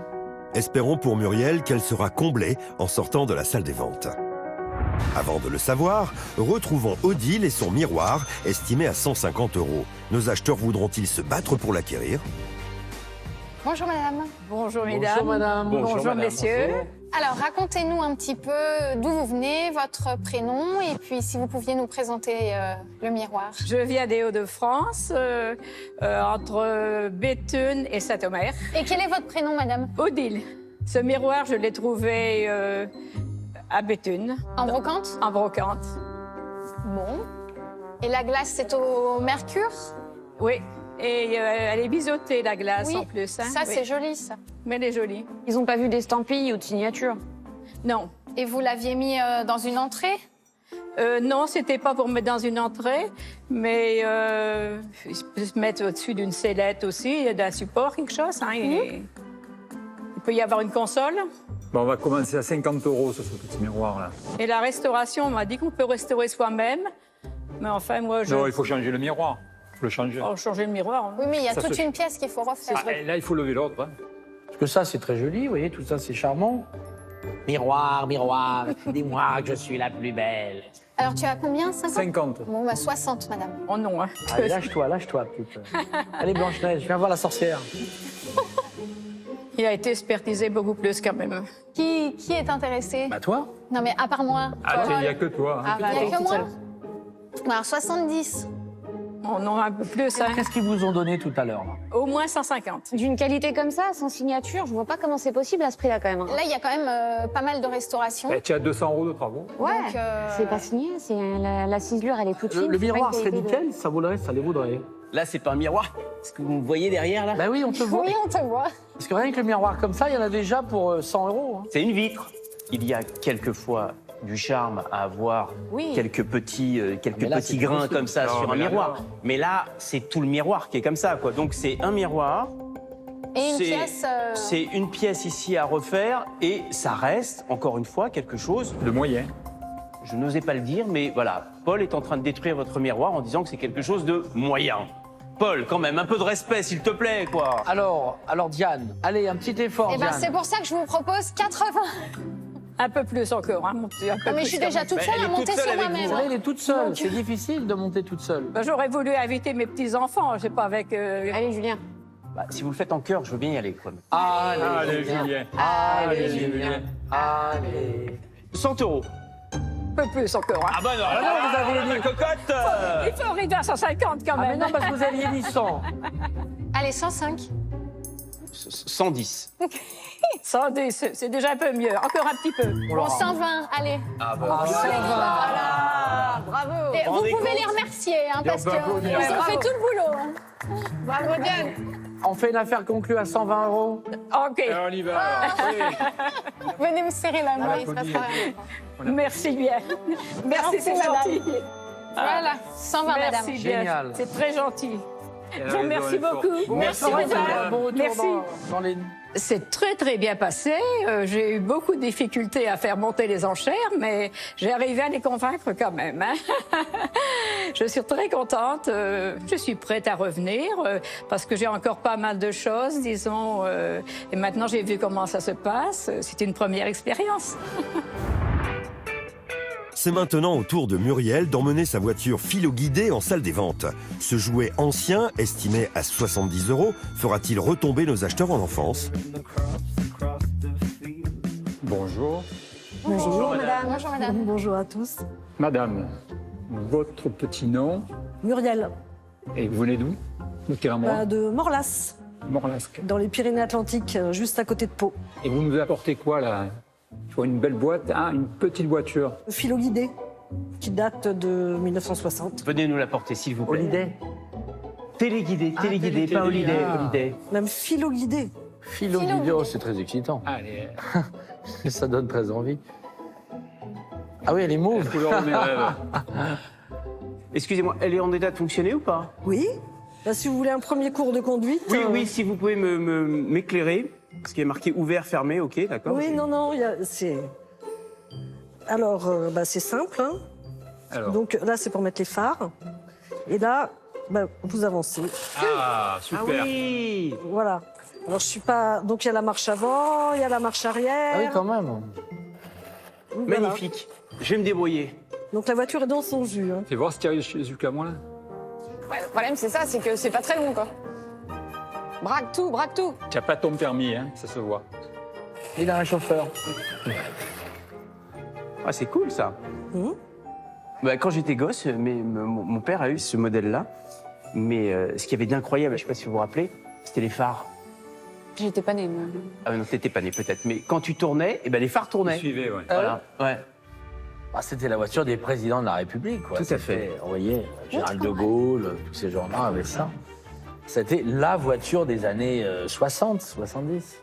[SPEAKER 1] Espérons pour Muriel qu'elle sera comblée en sortant de la salle des ventes. Avant de le savoir, retrouvons Odile et son miroir, estimé à 150 €. Nos acheteurs voudront-ils se battre pour l'acquérir?
[SPEAKER 11] Bonjour madame.
[SPEAKER 9] Bonjour mesdames.
[SPEAKER 8] Bonjour madame.
[SPEAKER 9] Bonjour messieurs.
[SPEAKER 11] Alors racontez-nous un petit peu d'où vous venez, votre prénom et puis si vous pouviez nous présenter le miroir.
[SPEAKER 9] Je viens des Hauts-de-France, entre Béthune et Saint-Omer.
[SPEAKER 11] Et quel est votre prénom madame?
[SPEAKER 9] Odile. Ce miroir, je l'ai trouvé à Béthune.
[SPEAKER 11] En brocante?
[SPEAKER 9] En brocante.
[SPEAKER 11] Bon. Et la glace, c'est au mercure?
[SPEAKER 9] Oui. Et elle est biseautée, la glace,
[SPEAKER 11] oui.
[SPEAKER 9] en plus. Hein.
[SPEAKER 11] Ça,
[SPEAKER 9] oui.
[SPEAKER 11] c'est joli, ça.
[SPEAKER 9] Mais elle est jolie.
[SPEAKER 6] Ils n'ont pas vu d'estampilles ou de signature?
[SPEAKER 9] Non.
[SPEAKER 11] Et vous l'aviez mis dans une entrée?
[SPEAKER 9] Non, c'était pas pour mettre dans une entrée, mais se mettre au-dessus d'une sellette aussi, d'un support, quelque chose. Hein, et il peut y avoir une console.
[SPEAKER 12] Bon, on va commencer à 50 € sur ce petit miroir-là.
[SPEAKER 9] Et la restauration, on m'a dit qu'on peut restaurer soi-même. Mais enfin, moi, je...
[SPEAKER 12] Non, il faut changer le miroir. Il faut le changer.
[SPEAKER 9] Oh, changer le miroir. Hein.
[SPEAKER 11] Oui, mais il y a toute une pièce qu'il faut refaire.
[SPEAKER 12] Ah, là, il faut lever l'autre. Hein.
[SPEAKER 8] Parce que ça, c'est très joli, vous voyez, tout ça, c'est charmant. Miroir, miroir, dis-moi que je suis la plus belle.
[SPEAKER 11] Alors, tu as combien?
[SPEAKER 12] 50.
[SPEAKER 11] Bon, bah 60, madame.
[SPEAKER 9] Oh non, hein.
[SPEAKER 8] Allez, lâche-toi, petite. Allez, Blanche-Neige, viens voir la sorcière.
[SPEAKER 9] Il a été expertisé beaucoup plus quand même.
[SPEAKER 11] Qui est intéressé?
[SPEAKER 8] Bah toi?
[SPEAKER 11] Non, mais à part moi.
[SPEAKER 12] Ah, il n'y a que toi. Hein.
[SPEAKER 11] Il n'y a que moi? Alors, 70.
[SPEAKER 9] On en a un peu plus. Hein.
[SPEAKER 8] Qu'est-ce qu'ils vous ont donné tout à l'heure?
[SPEAKER 9] Au moins 150.
[SPEAKER 6] D'une qualité comme ça, sans signature, je vois pas comment c'est possible à ce prix-là quand même.
[SPEAKER 11] Là, il y a quand même pas mal de restauration.
[SPEAKER 12] Tu as 200 € de travaux.
[SPEAKER 6] Ouais,
[SPEAKER 11] donc,
[SPEAKER 6] c'est pas signé, la ciselure, elle est toute fine.
[SPEAKER 8] Le
[SPEAKER 6] c'est pas
[SPEAKER 8] miroir
[SPEAKER 6] une
[SPEAKER 8] serait
[SPEAKER 6] qualité de-
[SPEAKER 8] nickel, ça vaudrait, ça les vaudrait.
[SPEAKER 5] Là, c'est pas un miroir. Est-ce que vous me voyez derrière, là?
[SPEAKER 8] Bah oui, on te voit.
[SPEAKER 11] Oui, on te voit.
[SPEAKER 8] Parce que rien que le miroir comme ça, il y en a déjà pour 100 €. Hein.
[SPEAKER 5] C'est une vitre. Il y a quelquefois du charme à avoir
[SPEAKER 6] Oui.
[SPEAKER 5] quelques petits
[SPEAKER 8] mais là, c'est
[SPEAKER 5] grains
[SPEAKER 8] difficile.
[SPEAKER 5] comme ça
[SPEAKER 12] Non,
[SPEAKER 5] sur un
[SPEAKER 12] mais là,
[SPEAKER 5] miroir.
[SPEAKER 12] non.
[SPEAKER 5] Mais là, c'est tout le miroir qui est comme ça, quoi. Donc c'est un miroir.
[SPEAKER 11] Et une
[SPEAKER 5] C'est-
[SPEAKER 11] pièce.
[SPEAKER 5] C'est une pièce ici à refaire et ça reste, encore une fois, quelque chose.
[SPEAKER 12] De moyen.
[SPEAKER 5] Je n'osais pas le dire, mais voilà, Paul est en train de détruire votre miroir en disant que c'est quelque chose de moyen. Paul, quand même, un peu de respect, s'il te plaît, quoi.
[SPEAKER 8] Alors Diane, allez, un petit effort,
[SPEAKER 11] Eh ben,
[SPEAKER 8] Diane.
[SPEAKER 11] c'est pour ça que je vous propose 80.
[SPEAKER 9] Un peu plus encore, hein, monter un peu
[SPEAKER 11] Ah, mais
[SPEAKER 9] plus
[SPEAKER 11] je suis
[SPEAKER 9] quand
[SPEAKER 11] déjà
[SPEAKER 9] même.
[SPEAKER 11] toute
[SPEAKER 5] Mais
[SPEAKER 11] seule
[SPEAKER 5] elle
[SPEAKER 11] à
[SPEAKER 5] est toute
[SPEAKER 11] monter
[SPEAKER 5] seule
[SPEAKER 11] sur
[SPEAKER 5] avec
[SPEAKER 11] moi-même.
[SPEAKER 8] C'est
[SPEAKER 11] hein.
[SPEAKER 8] vrai, elle est toute seule. C'est difficile de monter toute seule.
[SPEAKER 9] Ben, j'aurais voulu inviter mes petits-enfants, je sais pas, avec...
[SPEAKER 6] Allez, Julien.
[SPEAKER 5] Bah, si vous le faites en chœur, je veux bien y aller, quoi.
[SPEAKER 12] Allez, Julien.
[SPEAKER 8] Allez, Julien. Allez.
[SPEAKER 5] 100 euros.
[SPEAKER 9] un peu plus encore. Hein.
[SPEAKER 5] Ah bah non,
[SPEAKER 8] non, vous avez
[SPEAKER 5] la
[SPEAKER 8] dit.
[SPEAKER 5] cocotte.
[SPEAKER 9] Il faut arriver à 150 quand
[SPEAKER 8] Ah mais
[SPEAKER 9] même.
[SPEAKER 8] non, parce que vous aviez dit 100.
[SPEAKER 11] Allez, 105.
[SPEAKER 5] 110.
[SPEAKER 9] 110, c'est déjà un peu mieux. Encore un petit peu.
[SPEAKER 11] Bon, 120, allez.
[SPEAKER 5] Ah bah,
[SPEAKER 11] Voilà.
[SPEAKER 6] Bravo.
[SPEAKER 11] Et vous
[SPEAKER 5] rendez
[SPEAKER 11] pouvez
[SPEAKER 5] compte
[SPEAKER 11] les remercier, hein, parce
[SPEAKER 12] peut applaudir.
[SPEAKER 11] qu'ils ont
[SPEAKER 9] Bravo.
[SPEAKER 11] fait tout le boulot. hein.
[SPEAKER 6] Bravo, Diane.
[SPEAKER 8] On fait une affaire conclue à 120 euros.
[SPEAKER 9] Ok,
[SPEAKER 12] Alors, on y va. Oui.
[SPEAKER 11] Venez me serrer la main.
[SPEAKER 6] Oui, il se passera rien.
[SPEAKER 9] merci bien. Merci, c'est
[SPEAKER 11] Merci,
[SPEAKER 9] gentil.
[SPEAKER 11] Voilà, 120, madame.
[SPEAKER 9] Merci bien,
[SPEAKER 8] Génial.
[SPEAKER 9] c'est très gentil.
[SPEAKER 12] Elle a
[SPEAKER 9] Je vous
[SPEAKER 12] raison,
[SPEAKER 9] remercie
[SPEAKER 12] elle est forte.
[SPEAKER 9] beaucoup.
[SPEAKER 5] Merci,
[SPEAKER 9] madame.
[SPEAKER 8] Bon retour
[SPEAKER 9] Merci.
[SPEAKER 8] dans les...
[SPEAKER 9] C'est très très bien passé. J'ai eu beaucoup de difficultés à faire monter les enchères, mais j'ai arrivé à les convaincre quand même. Hein. Je suis très contente. Je suis prête à revenir parce que j'ai encore pas mal de choses, disons. Et maintenant, j'ai vu comment ça se passe. C'est une première expérience.
[SPEAKER 1] C'est maintenant au tour de Muriel d'emmener sa voiture philo-guidée en salle des ventes. Ce jouet ancien, estimé à 70 €, fera-t-il retomber nos acheteurs en enfance?
[SPEAKER 12] Bonjour.
[SPEAKER 11] Bonjour, madame. Bonjour, madame.
[SPEAKER 10] Bonjour à tous.
[SPEAKER 12] Madame, votre petit nom,
[SPEAKER 10] Muriel,
[SPEAKER 12] et vous venez d'où? De quel endroit?
[SPEAKER 10] de Morlas,
[SPEAKER 12] Morlasque.
[SPEAKER 10] dans les Pyrénées-Atlantiques, juste à côté de Pau.
[SPEAKER 12] Et vous nous apportez quoi, là? Il faut une belle boîte, hein, une petite voiture.
[SPEAKER 10] Philo-guidé, qui date de 1960.
[SPEAKER 5] Venez nous l'apporter, s'il vous plaît.
[SPEAKER 8] Holiday.
[SPEAKER 5] Téléguidé, téléguidé, pas
[SPEAKER 12] téléguidé.
[SPEAKER 5] holiday,
[SPEAKER 8] Ah.
[SPEAKER 5] holiday.
[SPEAKER 10] Même philo-guidé.
[SPEAKER 8] Philo vidéo, c'est très excitant.
[SPEAKER 12] Allez,
[SPEAKER 8] Ça donne très envie. Ah oui, elle est mauve.
[SPEAKER 12] couleur de mes rêves.
[SPEAKER 5] Excusez-moi, elle est en état de fonctionner ou pas?
[SPEAKER 10] Oui. Bah, si vous voulez un premier cours de conduite.
[SPEAKER 5] Oui, oui, si vous pouvez m'éclairer. Parce qu'il est marqué ouvert, fermé, ok, d'accord.
[SPEAKER 10] Oui, non, c'est. Alors, c'est simple. Hein.
[SPEAKER 12] Alors.
[SPEAKER 10] Donc là, c'est pour mettre les phares. Et là, vous avancez.
[SPEAKER 12] Ah, super.
[SPEAKER 5] Ah oui.
[SPEAKER 10] Voilà. Alors, je suis pas. Donc, il y a la marche avant, il y a la marche arrière.
[SPEAKER 8] Ah oui, quand même.
[SPEAKER 10] Voilà.
[SPEAKER 5] Magnifique. Je vais me débrouiller.
[SPEAKER 10] Donc, la voiture est dans son jus. Hein.
[SPEAKER 12] Fais voir si tu arrives jusqu'à moi, là.
[SPEAKER 6] Ouais, le problème, c'est ça, c'est que c'est pas très long, quoi. Braque tout, braque tout.
[SPEAKER 12] Tu n'as pas ton permis, hein, ça se voit.
[SPEAKER 8] Il a un chauffeur.
[SPEAKER 5] Ah, c'est cool, ça.
[SPEAKER 10] Mhm.
[SPEAKER 5] Bah, quand j'étais gosse, mon père a eu ce modèle-là. Mais ce qu'il y avait d'incroyable, je ne sais pas si vous vous rappelez, c'était les phares.
[SPEAKER 6] J'étais pas née, moi.
[SPEAKER 5] Ah non, t'étais pas né peut-être. Mais quand tu tournais, les phares tournaient.
[SPEAKER 12] Suivez, ouais.
[SPEAKER 5] Voilà, ouais.
[SPEAKER 8] Ah, c'était la voiture des présidents de la République, quoi.
[SPEAKER 5] Tout à fait.
[SPEAKER 8] C'était, vous voyez, Général de Gaulle, tous ces gens-là avaient ça. C'était la voiture des années 60, 70.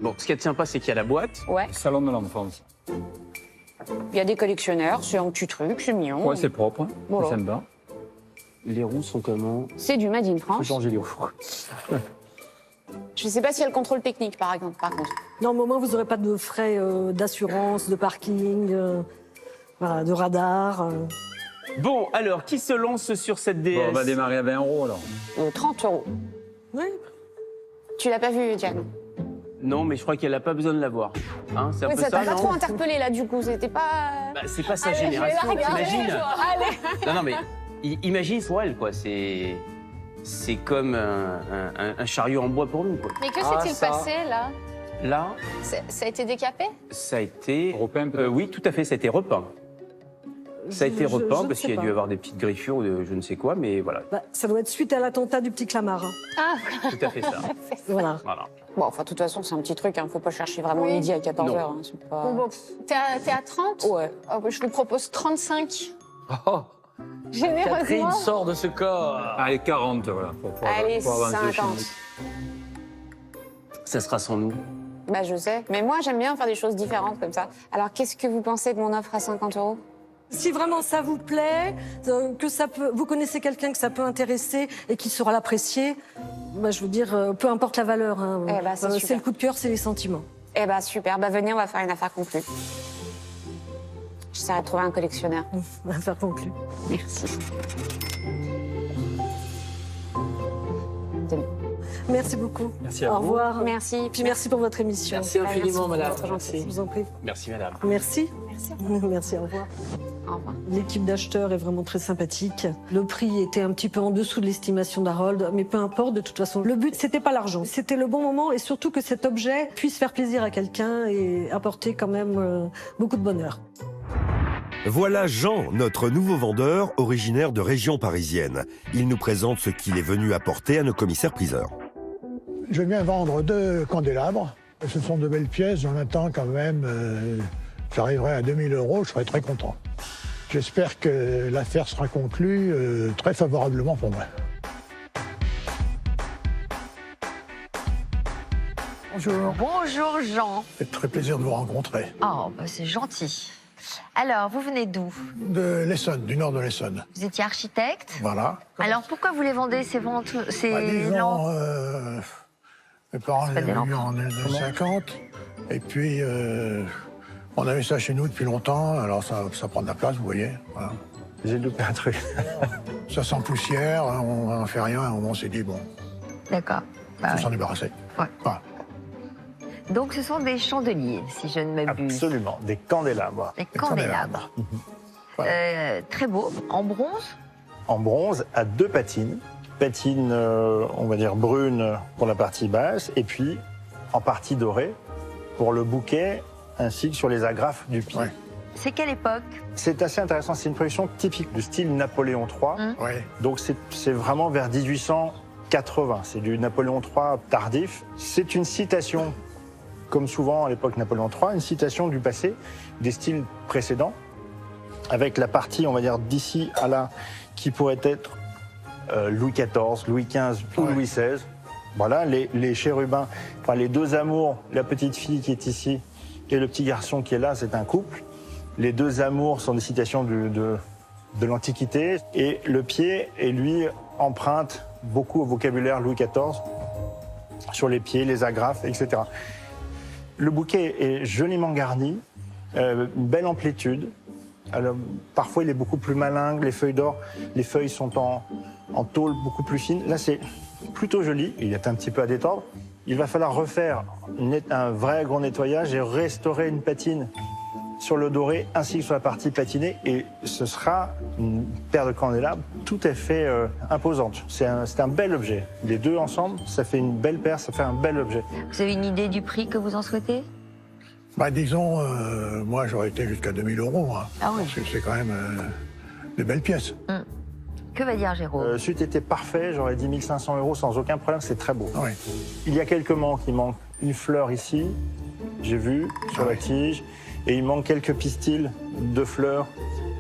[SPEAKER 5] Bon, ce qui est sympa, c'est qu'il y a la boîte.
[SPEAKER 6] Ouais,
[SPEAKER 12] Salon de l'enfance.
[SPEAKER 6] il y a des collectionneurs, c'est un petit truc, c'est mignon.
[SPEAKER 12] Ouais, c'est propre, hein.
[SPEAKER 6] Voilà.
[SPEAKER 12] Ça me va.
[SPEAKER 5] Les roues sont comment?
[SPEAKER 6] C'est du Made in
[SPEAKER 12] Faut
[SPEAKER 6] France.
[SPEAKER 12] changer les roues.
[SPEAKER 6] Je sais pas s'il y a le contrôle technique, par exemple, par contre.
[SPEAKER 10] Non, mais au moins, vous n'aurez pas de frais d'assurance, de parking, voilà, de radar.
[SPEAKER 5] Bon, alors, qui se lance sur cette DS?
[SPEAKER 12] Bon, on va démarrer à 20 € alors.
[SPEAKER 6] 30 €.
[SPEAKER 10] Oui.
[SPEAKER 6] Tu l'as pas vu, Diane?
[SPEAKER 5] Non, mais je crois qu'elle n'a pas besoin de l'avoir. Hein, c'est un
[SPEAKER 6] Oui,
[SPEAKER 5] peu
[SPEAKER 6] ça
[SPEAKER 5] ça,
[SPEAKER 6] t'a pas
[SPEAKER 5] non?
[SPEAKER 6] trop interpellé, là, du coup. C'était pas...
[SPEAKER 5] Bah, c'est pas sa
[SPEAKER 6] Allez, je vais la
[SPEAKER 5] génération,
[SPEAKER 6] regarder,
[SPEAKER 5] t'imagines?
[SPEAKER 6] je vois. Allez.
[SPEAKER 5] Non, mais imagine pour elle, quoi. C'est comme un chariot en bois pour nous, quoi.
[SPEAKER 11] Mais que
[SPEAKER 8] Ah,
[SPEAKER 11] s'est-il
[SPEAKER 8] ça.
[SPEAKER 11] passé, là
[SPEAKER 5] Là,
[SPEAKER 11] Ça a été décapé
[SPEAKER 5] ça a été...
[SPEAKER 12] Européen, peut-être.
[SPEAKER 5] oui, tout à fait, ça a été repeint. Ça a été
[SPEAKER 10] Je
[SPEAKER 5] repeint
[SPEAKER 10] ne
[SPEAKER 5] parce
[SPEAKER 10] sais
[SPEAKER 5] qu'il y a
[SPEAKER 10] pas.
[SPEAKER 5] dû avoir des petites griffures ou de je ne sais quoi, mais voilà,
[SPEAKER 10] Ça doit être suite à l'attentat du petit Clamart. Hein.
[SPEAKER 11] Ah,
[SPEAKER 5] tout à fait ça.
[SPEAKER 10] Voilà.
[SPEAKER 5] Voilà.
[SPEAKER 6] Bon, enfin, de toute façon, c'est un petit truc, hein. Faut pas chercher vraiment
[SPEAKER 11] Oui.
[SPEAKER 6] midi à 14h.
[SPEAKER 5] Non.
[SPEAKER 6] Hein. C'est pas...
[SPEAKER 11] bon, t'es à 30
[SPEAKER 6] Ouais.
[SPEAKER 11] Ah, bah, je vous propose 35.
[SPEAKER 8] Oh, Catherine
[SPEAKER 11] Généreusement.
[SPEAKER 8] sort de ce corps.
[SPEAKER 12] Allez, 40, voilà. Pour
[SPEAKER 6] Allez,
[SPEAKER 12] avancer chez
[SPEAKER 6] 50.
[SPEAKER 12] nous.
[SPEAKER 5] Ça sera sans nous.
[SPEAKER 6] Bah, je sais. Mais moi, j'aime bien faire des choses différentes comme ça. Alors, qu'est-ce que vous pensez de mon offre à 50 €?
[SPEAKER 10] Si vraiment ça vous plaît, que ça peut, vous connaissez quelqu'un que ça peut intéresser et qui saura l'apprécier, bah, je veux dire, peu importe la valeur. Hein,
[SPEAKER 6] eh bah,
[SPEAKER 10] c'est le coup de cœur, c'est les sentiments.
[SPEAKER 6] Eh bah, super. Bah, venez, on va faire une affaire conclue. J'essaierai de trouver un collectionneur.
[SPEAKER 10] Affaire conclue.
[SPEAKER 6] Merci.
[SPEAKER 10] Merci beaucoup.
[SPEAKER 8] Merci à
[SPEAKER 10] Au
[SPEAKER 8] vous.
[SPEAKER 10] revoir.
[SPEAKER 6] Merci.
[SPEAKER 10] Puis merci pour votre émission.
[SPEAKER 8] Merci infiniment, madame.
[SPEAKER 10] Merci. Je vous en prie.
[SPEAKER 5] Merci, madame.
[SPEAKER 10] Merci.
[SPEAKER 6] Merci.
[SPEAKER 10] Merci, au revoir.
[SPEAKER 6] Au revoir.
[SPEAKER 10] L'équipe d'acheteurs est vraiment très sympathique. Le prix était un petit peu en dessous de l'estimation d'Harold, mais peu importe, de toute façon. Le but, c'était pas l'argent. C'était le bon moment et surtout que cet objet puisse faire plaisir à quelqu'un et apporter quand même beaucoup de bonheur.
[SPEAKER 1] Voilà Jean, notre nouveau vendeur, originaire de région parisienne. Il nous présente ce qu'il est venu apporter à nos commissaires-priseurs.
[SPEAKER 13] Je viens vendre 2 candélabres. Ce sont de belles pièces, j'en attends quand même. J'arriverai à 2000 €, je serai très content. J'espère que l'affaire sera conclue très favorablement pour moi. Bonjour.
[SPEAKER 4] Bonjour Jean.
[SPEAKER 13] C'est très plaisir de vous rencontrer.
[SPEAKER 4] Oh, bah c'est gentil. Alors, vous venez d'où?
[SPEAKER 13] De l'Essonne, du nord de l'Essonne.
[SPEAKER 4] Vous étiez architecte?
[SPEAKER 13] Voilà.
[SPEAKER 4] Alors, pourquoi vous les vendez, ces ventes, ces
[SPEAKER 13] disons,
[SPEAKER 4] lampes?
[SPEAKER 13] mes parents les avaient eu en 1950. Et puis, on avait ça chez nous depuis longtemps, alors ça prend de la place, vous voyez. Voilà.
[SPEAKER 3] J'ai loupé un truc.
[SPEAKER 13] Ça sent poussière, on n'en fait rien, à un moment on s'est dit, bon,
[SPEAKER 4] D'accord.
[SPEAKER 13] il faut s'en débarrasser.
[SPEAKER 4] Ouais.
[SPEAKER 13] Voilà.
[SPEAKER 4] Donc, ce sont des chandeliers, si je ne m'abuse.
[SPEAKER 3] Absolument, des candélabres.
[SPEAKER 4] Des candélabres. Très beau. En bronze?
[SPEAKER 3] En bronze, à 2 patines. Patine, on va dire brune pour la partie basse, et puis en partie dorée pour le bouquet, ainsi que sur les agrafes du pied.
[SPEAKER 13] Ouais.
[SPEAKER 4] C'est quelle époque?
[SPEAKER 3] C'est assez intéressant, c'est une production typique du style Napoléon III.
[SPEAKER 13] Ouais.
[SPEAKER 3] Donc c'est vraiment vers 1880, c'est du Napoléon III tardif. C'est une citation, comme souvent à l'époque Napoléon III, une citation du passé, des styles précédents, avec la partie, on va dire, d'ici à là, qui pourrait être Louis XIV, Louis XV ou Louis XVI. Voilà, les chérubins, enfin les 2 amours, la petite fille qui est ici et le petit garçon qui est là, c'est un couple. Les 2 amours sont des citations de l'Antiquité. Et le pied, et lui, emprunte beaucoup au vocabulaire Louis XIV, sur les pieds, les agrafes, etc. Le bouquet est joliment garni, une belle amplitude. Alors, parfois, il est beaucoup plus malingre, les feuilles d'or, les feuilles sont en tôle beaucoup plus fine. Là, c'est plutôt joli, il est un petit peu à détendre. Il va falloir refaire un vrai gros nettoyage et restaurer une patine sur le doré ainsi que sur la partie patinée. Et ce sera une paire de candélabres tout à fait imposante. C'est un bel objet. Les 2 ensemble, ça fait une belle paire, ça fait un bel objet.
[SPEAKER 4] Vous avez une idée du prix que vous en souhaitez?
[SPEAKER 13] Bah, disons, moi j'aurais été jusqu'à 2000 €. Hein.
[SPEAKER 4] Ah oui.
[SPEAKER 13] C'est quand même de belles pièces.
[SPEAKER 4] Que va dire Jérôme?
[SPEAKER 3] C'eût été parfait, j'aurais dit 1500 € sans aucun problème, c'est très beau.
[SPEAKER 13] Oui.
[SPEAKER 3] Il y a quelques manques, il manque une fleur ici, j'ai vu, sur la tige, et il manque quelques pistils de fleurs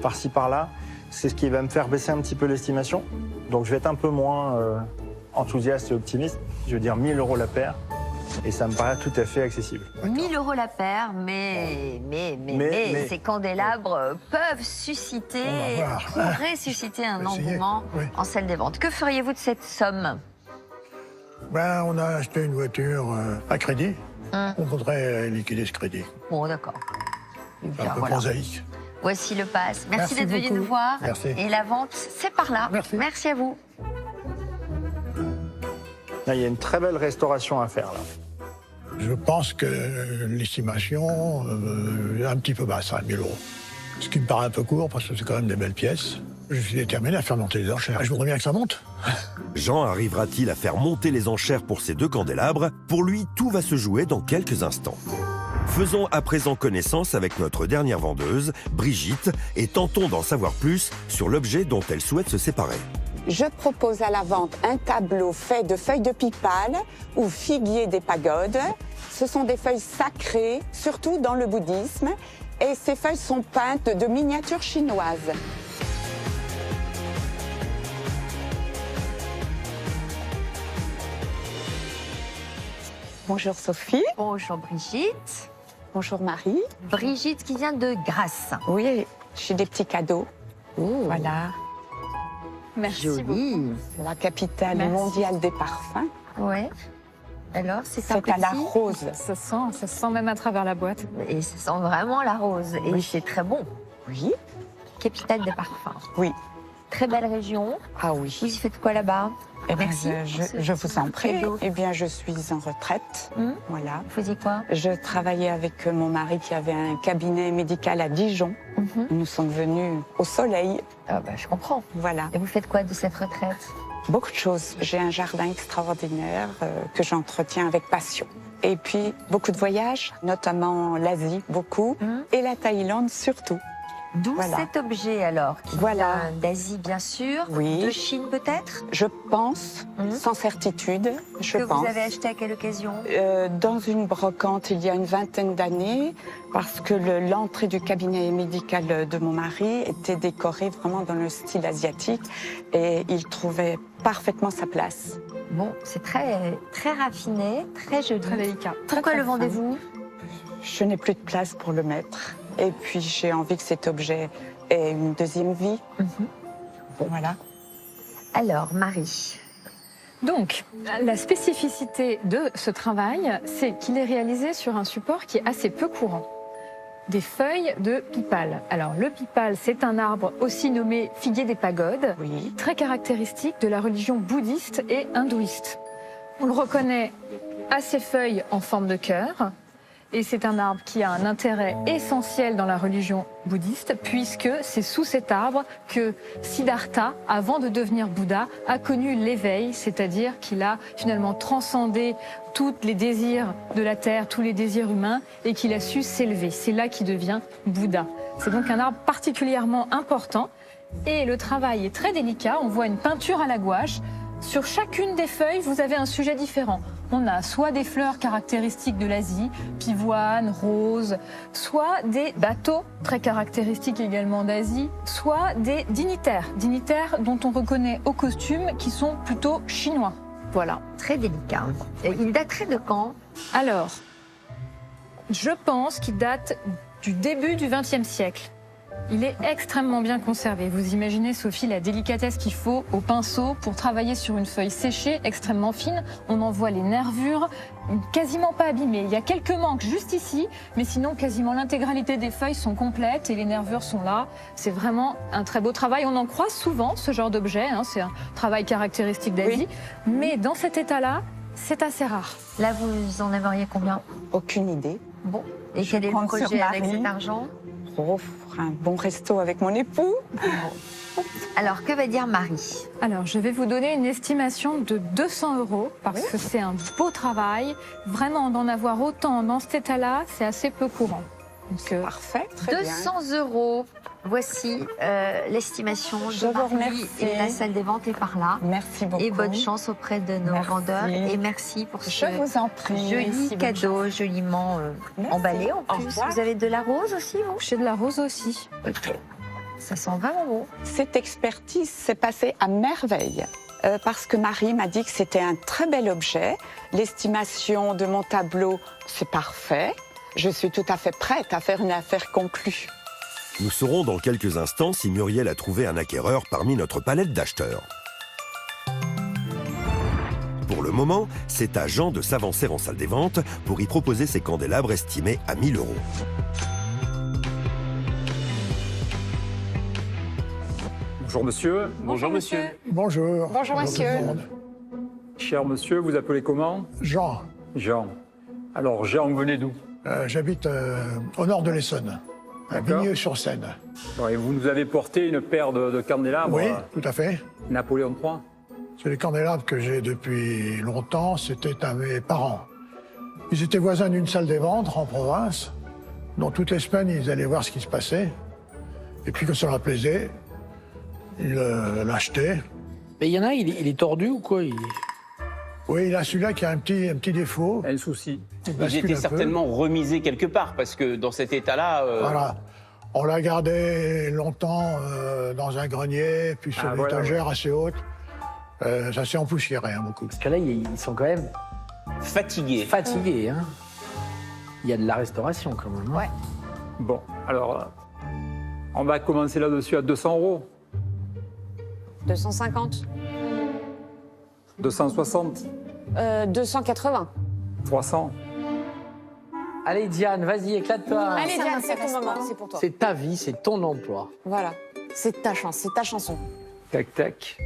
[SPEAKER 3] par-ci par-là. C'est ce qui va me faire baisser un petit peu l'estimation. Donc je vais être un peu moins enthousiaste et optimiste. Je veux dire 1000 € la paire, et ça me paraît tout à fait accessible.
[SPEAKER 4] 1000 € la paire, mais ces candélabres peuvent susciter, pourraient susciter un engouement en salle des ventes. Que feriez-vous de cette somme?
[SPEAKER 13] Ben, on a acheté une voiture à crédit. On voudrait liquider ce crédit.
[SPEAKER 4] Bon, d'accord.
[SPEAKER 13] C'est un peu prosaïque.
[SPEAKER 4] Voici le pass. Merci d'être venu nous voir.
[SPEAKER 13] Merci.
[SPEAKER 4] Et la vente, c'est par là. Merci à vous.
[SPEAKER 3] Là, il y a une très belle restauration à faire, là.
[SPEAKER 13] Je pense que l'estimation est un petit peu basse, à 1000 €. Ce qui me paraît un peu court, parce que c'est quand même des belles pièces. Je suis déterminé à faire monter les enchères. Je voudrais bien que ça monte.
[SPEAKER 1] Jean arrivera-t-il à faire monter les enchères pour ces 2 candélabres? Pour lui, tout va se jouer dans quelques instants. Faisons à présent connaissance avec notre dernière vendeuse, Brigitte, et tentons d'en savoir plus sur l'objet dont elle souhaite se séparer.
[SPEAKER 14] Je propose à la vente un tableau fait de feuilles de pipale ou figuier des pagodes. Ce sont des feuilles sacrées, surtout dans le bouddhisme, et ces feuilles sont peintes de miniatures chinoises. Bonjour Sophie.
[SPEAKER 4] Bonjour Brigitte.
[SPEAKER 14] Bonjour Marie.
[SPEAKER 4] Brigitte qui vient de Grasse.
[SPEAKER 14] Oui, j'ai des petits cadeaux. Voilà.
[SPEAKER 6] Merci
[SPEAKER 4] Joli.
[SPEAKER 14] La capitale mondiale des parfums.
[SPEAKER 4] Ouais. Alors, c'est un
[SPEAKER 14] C'est à la
[SPEAKER 4] petit-
[SPEAKER 14] rose.
[SPEAKER 6] Ça sent même à travers la boîte.
[SPEAKER 4] Et ça sent vraiment la rose. Et c'est très bon.
[SPEAKER 14] Oui.
[SPEAKER 4] Capitale des parfums.
[SPEAKER 14] Oui.
[SPEAKER 4] Très belle région.
[SPEAKER 14] Ah oui.
[SPEAKER 4] Vous y faites quoi là-bas?
[SPEAKER 14] Eh bien,
[SPEAKER 4] Merci.
[SPEAKER 14] je vous en prie.
[SPEAKER 4] Cadeau.
[SPEAKER 14] Eh bien, je suis en retraite. Voilà.
[SPEAKER 4] Vous faisiez quoi?
[SPEAKER 14] Je travaillais avec mon mari qui avait un cabinet médical à Dijon. Nous sommes venus au soleil.
[SPEAKER 4] Ah bah, je comprends.
[SPEAKER 14] Voilà.
[SPEAKER 4] Et vous faites quoi de cette retraite?
[SPEAKER 14] Beaucoup de choses. J'ai un jardin extraordinaire que j'entretiens avec passion. Et puis, beaucoup de voyages, notamment l'Asie, beaucoup, et la Thaïlande surtout.
[SPEAKER 4] D'où
[SPEAKER 14] Voilà.
[SPEAKER 4] cet objet alors, qui
[SPEAKER 14] Voilà.
[SPEAKER 4] vient d'Asie bien sûr,
[SPEAKER 14] Oui.
[SPEAKER 4] de Chine peut-être,
[SPEAKER 14] Je pense, sans certitude, je
[SPEAKER 4] que
[SPEAKER 14] pense.
[SPEAKER 4] vous avez acheté à quelle occasion?
[SPEAKER 14] Dans une brocante il y a une vingtaine d'années, parce que l'entrée du cabinet médical de mon mari était décorée vraiment dans le style asiatique et il trouvait parfaitement sa place.
[SPEAKER 4] Bon, c'est très, très raffiné, très joli.
[SPEAKER 6] Très délicat.
[SPEAKER 4] Pourquoi
[SPEAKER 14] très
[SPEAKER 4] le
[SPEAKER 14] fin.
[SPEAKER 4] vendez-vous?
[SPEAKER 14] Je n'ai plus de place pour le mettre. Et puis j'ai envie que cet objet ait une deuxième vie. Voilà.
[SPEAKER 4] Alors, Marie.
[SPEAKER 6] Donc, la spécificité de ce travail, c'est qu'il est réalisé sur un support qui est assez peu courant. Des feuilles de pipal. Alors, le pipal, c'est un arbre aussi nommé figuier des pagodes, très caractéristique de la religion bouddhiste et hindouiste. On le reconnaît à ses feuilles en forme de cœur, et c'est un arbre qui a un intérêt essentiel dans la religion bouddhiste, puisque c'est sous cet arbre que Siddhartha, avant de devenir Bouddha, a connu l'éveil, c'est-à-dire qu'il a finalement transcendé tous les désirs de la terre, tous les désirs humains, et qu'il a su s'élever. C'est là qu'il devient Bouddha. C'est donc un arbre particulièrement important, et le travail est très délicat. On voit une peinture à la gouache. Sur chacune des feuilles, vous avez un sujet différent. On a soit des fleurs caractéristiques de l'Asie, pivoine, rose, soit des bateaux très caractéristiques également d'Asie, soit des dignitaires dont on reconnaît au costume qui sont plutôt chinois. Voilà.
[SPEAKER 4] Très délicat. Il daterait de quand?
[SPEAKER 6] Alors, je pense qu'il date du début du XXe siècle. Il est extrêmement bien conservé. Vous imaginez, Sophie, la délicatesse qu'il faut au pinceau pour travailler sur une feuille séchée, extrêmement fine. On en voit les nervures, quasiment pas abîmées. Il y a quelques manques juste ici, mais sinon, quasiment l'intégralité des feuilles sont complètes et les nervures sont là. C'est vraiment un très beau travail. On en croise souvent, ce genre d'objet. C'est un travail caractéristique d'Asie. Mais dans cet état-là, c'est assez rare.
[SPEAKER 4] Là, vous en aimeriez combien?
[SPEAKER 14] Aucune idée.
[SPEAKER 4] Bon. Et quel est le projet avec cet argent?
[SPEAKER 14] Un bon resto avec mon époux.
[SPEAKER 4] Alors, que va dire Marie?
[SPEAKER 6] Alors, je vais vous donner une estimation de 200 € parce que c'est un beau travail. Vraiment, d'en avoir autant dans cet état-là, c'est assez peu courant.
[SPEAKER 14] Parfait, très
[SPEAKER 4] 200 €. Voici l'estimation
[SPEAKER 14] Je
[SPEAKER 4] de
[SPEAKER 14] vous
[SPEAKER 4] Marie.
[SPEAKER 14] remercie.
[SPEAKER 4] Et la salle des ventes est par là.
[SPEAKER 14] Merci beaucoup.
[SPEAKER 4] Et bonne chance auprès de nos vendeurs. Et merci pour
[SPEAKER 14] Je vous en prie.
[SPEAKER 4] joli
[SPEAKER 14] Merci,
[SPEAKER 4] cadeau, joliment emballé en
[SPEAKER 14] Au
[SPEAKER 4] plus.
[SPEAKER 14] revoir.
[SPEAKER 4] Vous avez de la rose aussi, vous?
[SPEAKER 6] J'ai de la rose aussi.
[SPEAKER 4] Ok. Ça sent vraiment bon.
[SPEAKER 14] Cette expertise s'est passée à merveille. Parce que Marie m'a dit que c'était un très bel objet. L'estimation de mon tableau, c'est parfait. Je suis tout à fait prête à faire une affaire conclue.
[SPEAKER 1] Nous saurons dans quelques instants si Muriel a trouvé un acquéreur parmi notre palette d'acheteurs. Pour le moment, c'est à Jean de s'avancer en salle des ventes pour y proposer ses candélabres estimés à 1 000 €.
[SPEAKER 12] Bonjour monsieur.
[SPEAKER 5] Bonjour monsieur.
[SPEAKER 13] Bonjour.
[SPEAKER 6] Bonjour, monsieur.
[SPEAKER 13] tout le monde.
[SPEAKER 12] Cher monsieur, vous appelez comment?
[SPEAKER 13] Jean,
[SPEAKER 12] Jean. Alors Jean, vous venez d'où?
[SPEAKER 13] j'habite au nord de l'Essonne, à
[SPEAKER 12] D'accord.
[SPEAKER 13] Vigneux-sur-Seine.
[SPEAKER 12] Bon, et vous nous avez porté une paire de candélabres
[SPEAKER 13] Oui, tout à fait.
[SPEAKER 12] Napoléon III.
[SPEAKER 13] C'est les candélabres que j'ai depuis longtemps. C'était à mes parents. Ils étaient voisins d'une salle des ventes en province. Donc toutes les semaines, ils allaient voir ce qui se passait. Et puis quand ça leur plaisait, ils l'achetaient.
[SPEAKER 8] Mais il y en a, il est tordu ou quoi?
[SPEAKER 13] Oui, il a celui-là qui a un petit défaut.
[SPEAKER 12] Un souci.
[SPEAKER 13] Il
[SPEAKER 5] Il
[SPEAKER 13] bascule
[SPEAKER 5] était
[SPEAKER 13] un peu.
[SPEAKER 5] certainement remisé quelque part, parce que dans cet état-là...
[SPEAKER 13] Voilà. On l'a gardé longtemps dans un grenier, puis sur
[SPEAKER 12] Ah,
[SPEAKER 13] une
[SPEAKER 12] voilà,
[SPEAKER 13] étagère assez haute. Ça s'est empoussiéré beaucoup.
[SPEAKER 8] Parce que là, ils sont quand même
[SPEAKER 5] Fatigué.
[SPEAKER 8] Fatigué, hein. Il y a de la restauration quand même. Hein.
[SPEAKER 11] Ouais.
[SPEAKER 12] Bon, alors, on va commencer là-dessus à 200 euros.
[SPEAKER 15] 250.
[SPEAKER 12] 260.
[SPEAKER 15] 280.
[SPEAKER 12] 300.
[SPEAKER 8] Allez Diane, vas-y, éclate-toi.
[SPEAKER 15] Allez Diane, c'est ton moment, c'est pour toi.
[SPEAKER 8] C'est ta vie, c'est ton emploi.
[SPEAKER 15] Voilà, c'est ta chance, c'est ta chanson.
[SPEAKER 12] Tac, tac.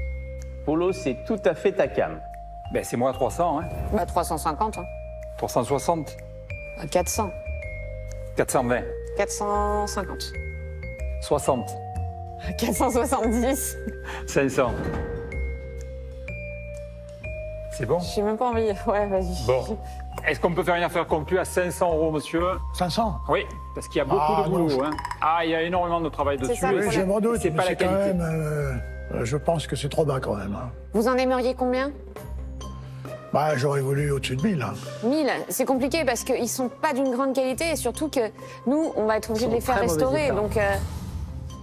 [SPEAKER 5] Polo, c'est tout à fait ta cam.
[SPEAKER 12] Ben, c'est moi 300, hein.
[SPEAKER 15] Bah 350, hein.
[SPEAKER 12] 360.
[SPEAKER 15] 400.
[SPEAKER 12] 420.
[SPEAKER 15] 450.
[SPEAKER 12] 60.
[SPEAKER 15] 470.
[SPEAKER 12] 500. C'est bon?
[SPEAKER 15] J'ai même pas envie. Ouais, vas-y.
[SPEAKER 12] Bon. Est-ce qu'on peut faire une affaire conclue à 500 euros, monsieur?
[SPEAKER 13] 500?
[SPEAKER 12] Oui, parce qu'il y a beaucoup de boulot. Hein. Ah, il y a énormément de travail dessus.
[SPEAKER 15] ça,
[SPEAKER 13] Oui, je m'en doute,
[SPEAKER 12] C'est
[SPEAKER 13] mais
[SPEAKER 12] pas la
[SPEAKER 13] c'est quand
[SPEAKER 12] qualité.
[SPEAKER 13] même... je pense que c'est trop bas quand même. Hein.
[SPEAKER 15] Vous en aimeriez combien?
[SPEAKER 13] Bah, j'aurais voulu au-dessus de 1000. Hein.
[SPEAKER 15] 1000. C'est compliqué parce qu'ils sont pas d'une grande qualité et surtout que nous, on va être obligé de les faire
[SPEAKER 8] très mauvais
[SPEAKER 15] restaurer.
[SPEAKER 8] état.
[SPEAKER 15] Donc,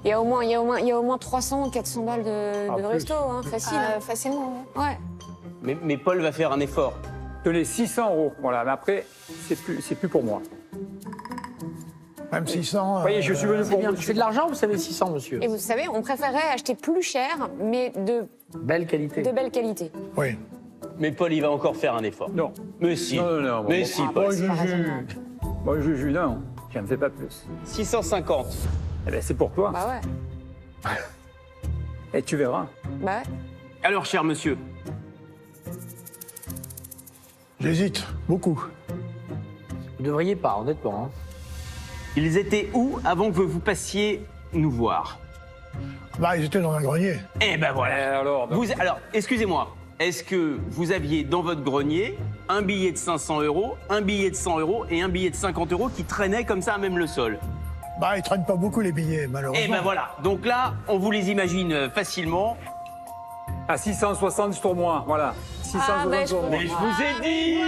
[SPEAKER 15] il y a au moins 300 ou 400 balles de
[SPEAKER 12] plus.
[SPEAKER 15] resto, hein, facile.
[SPEAKER 11] Facilement.
[SPEAKER 15] Ouais.
[SPEAKER 5] Mais Paul va faire un effort.
[SPEAKER 12] Tenez, 600 euros. Voilà, mais après, c'est plus pour moi.
[SPEAKER 13] Même 600...
[SPEAKER 12] Vous voyez, je suis venu
[SPEAKER 8] C'est
[SPEAKER 12] pour
[SPEAKER 8] bien.
[SPEAKER 12] vous.
[SPEAKER 8] C'est de l'argent, vous savez, 600, monsieur.
[SPEAKER 15] Et vous savez, on préférerait acheter plus cher, mais de
[SPEAKER 8] Belle qualité.
[SPEAKER 15] belle qualité.
[SPEAKER 13] Oui.
[SPEAKER 5] Mais Paul, il va encore faire un effort.
[SPEAKER 12] Non.
[SPEAKER 5] Mais si.
[SPEAKER 12] Non.
[SPEAKER 5] Mais
[SPEAKER 12] bon,
[SPEAKER 5] si,
[SPEAKER 12] bon,
[SPEAKER 5] Paul.
[SPEAKER 12] Moi, Juju, non. Je ne fais pas plus.
[SPEAKER 5] 650.
[SPEAKER 12] Eh bien, c'est pour toi.
[SPEAKER 15] Bah ouais.
[SPEAKER 12] Et tu verras.
[SPEAKER 15] Bah ouais.
[SPEAKER 5] Alors, cher monsieur,
[SPEAKER 13] J'hésite, beaucoup.
[SPEAKER 8] Vous devriez pas, honnêtement. Hein.
[SPEAKER 5] ils étaient où avant que vous passiez nous voir?
[SPEAKER 13] Bah, ils étaient dans un grenier.
[SPEAKER 5] Eh ben voilà.
[SPEAKER 12] Alors,
[SPEAKER 5] Alors, excusez-moi, est-ce que vous aviez dans votre grenier un billet de 500 euros, un billet de 100 euros et un billet de 50 euros qui traînaient comme ça à même le sol?
[SPEAKER 13] Bah, ils traînent pas beaucoup les billets, malheureusement.
[SPEAKER 5] Eh ben voilà. Donc là, on vous les imagine facilement.
[SPEAKER 12] à 660 sur moi, voilà. 660 sur moi.
[SPEAKER 5] Mais je vous ai dit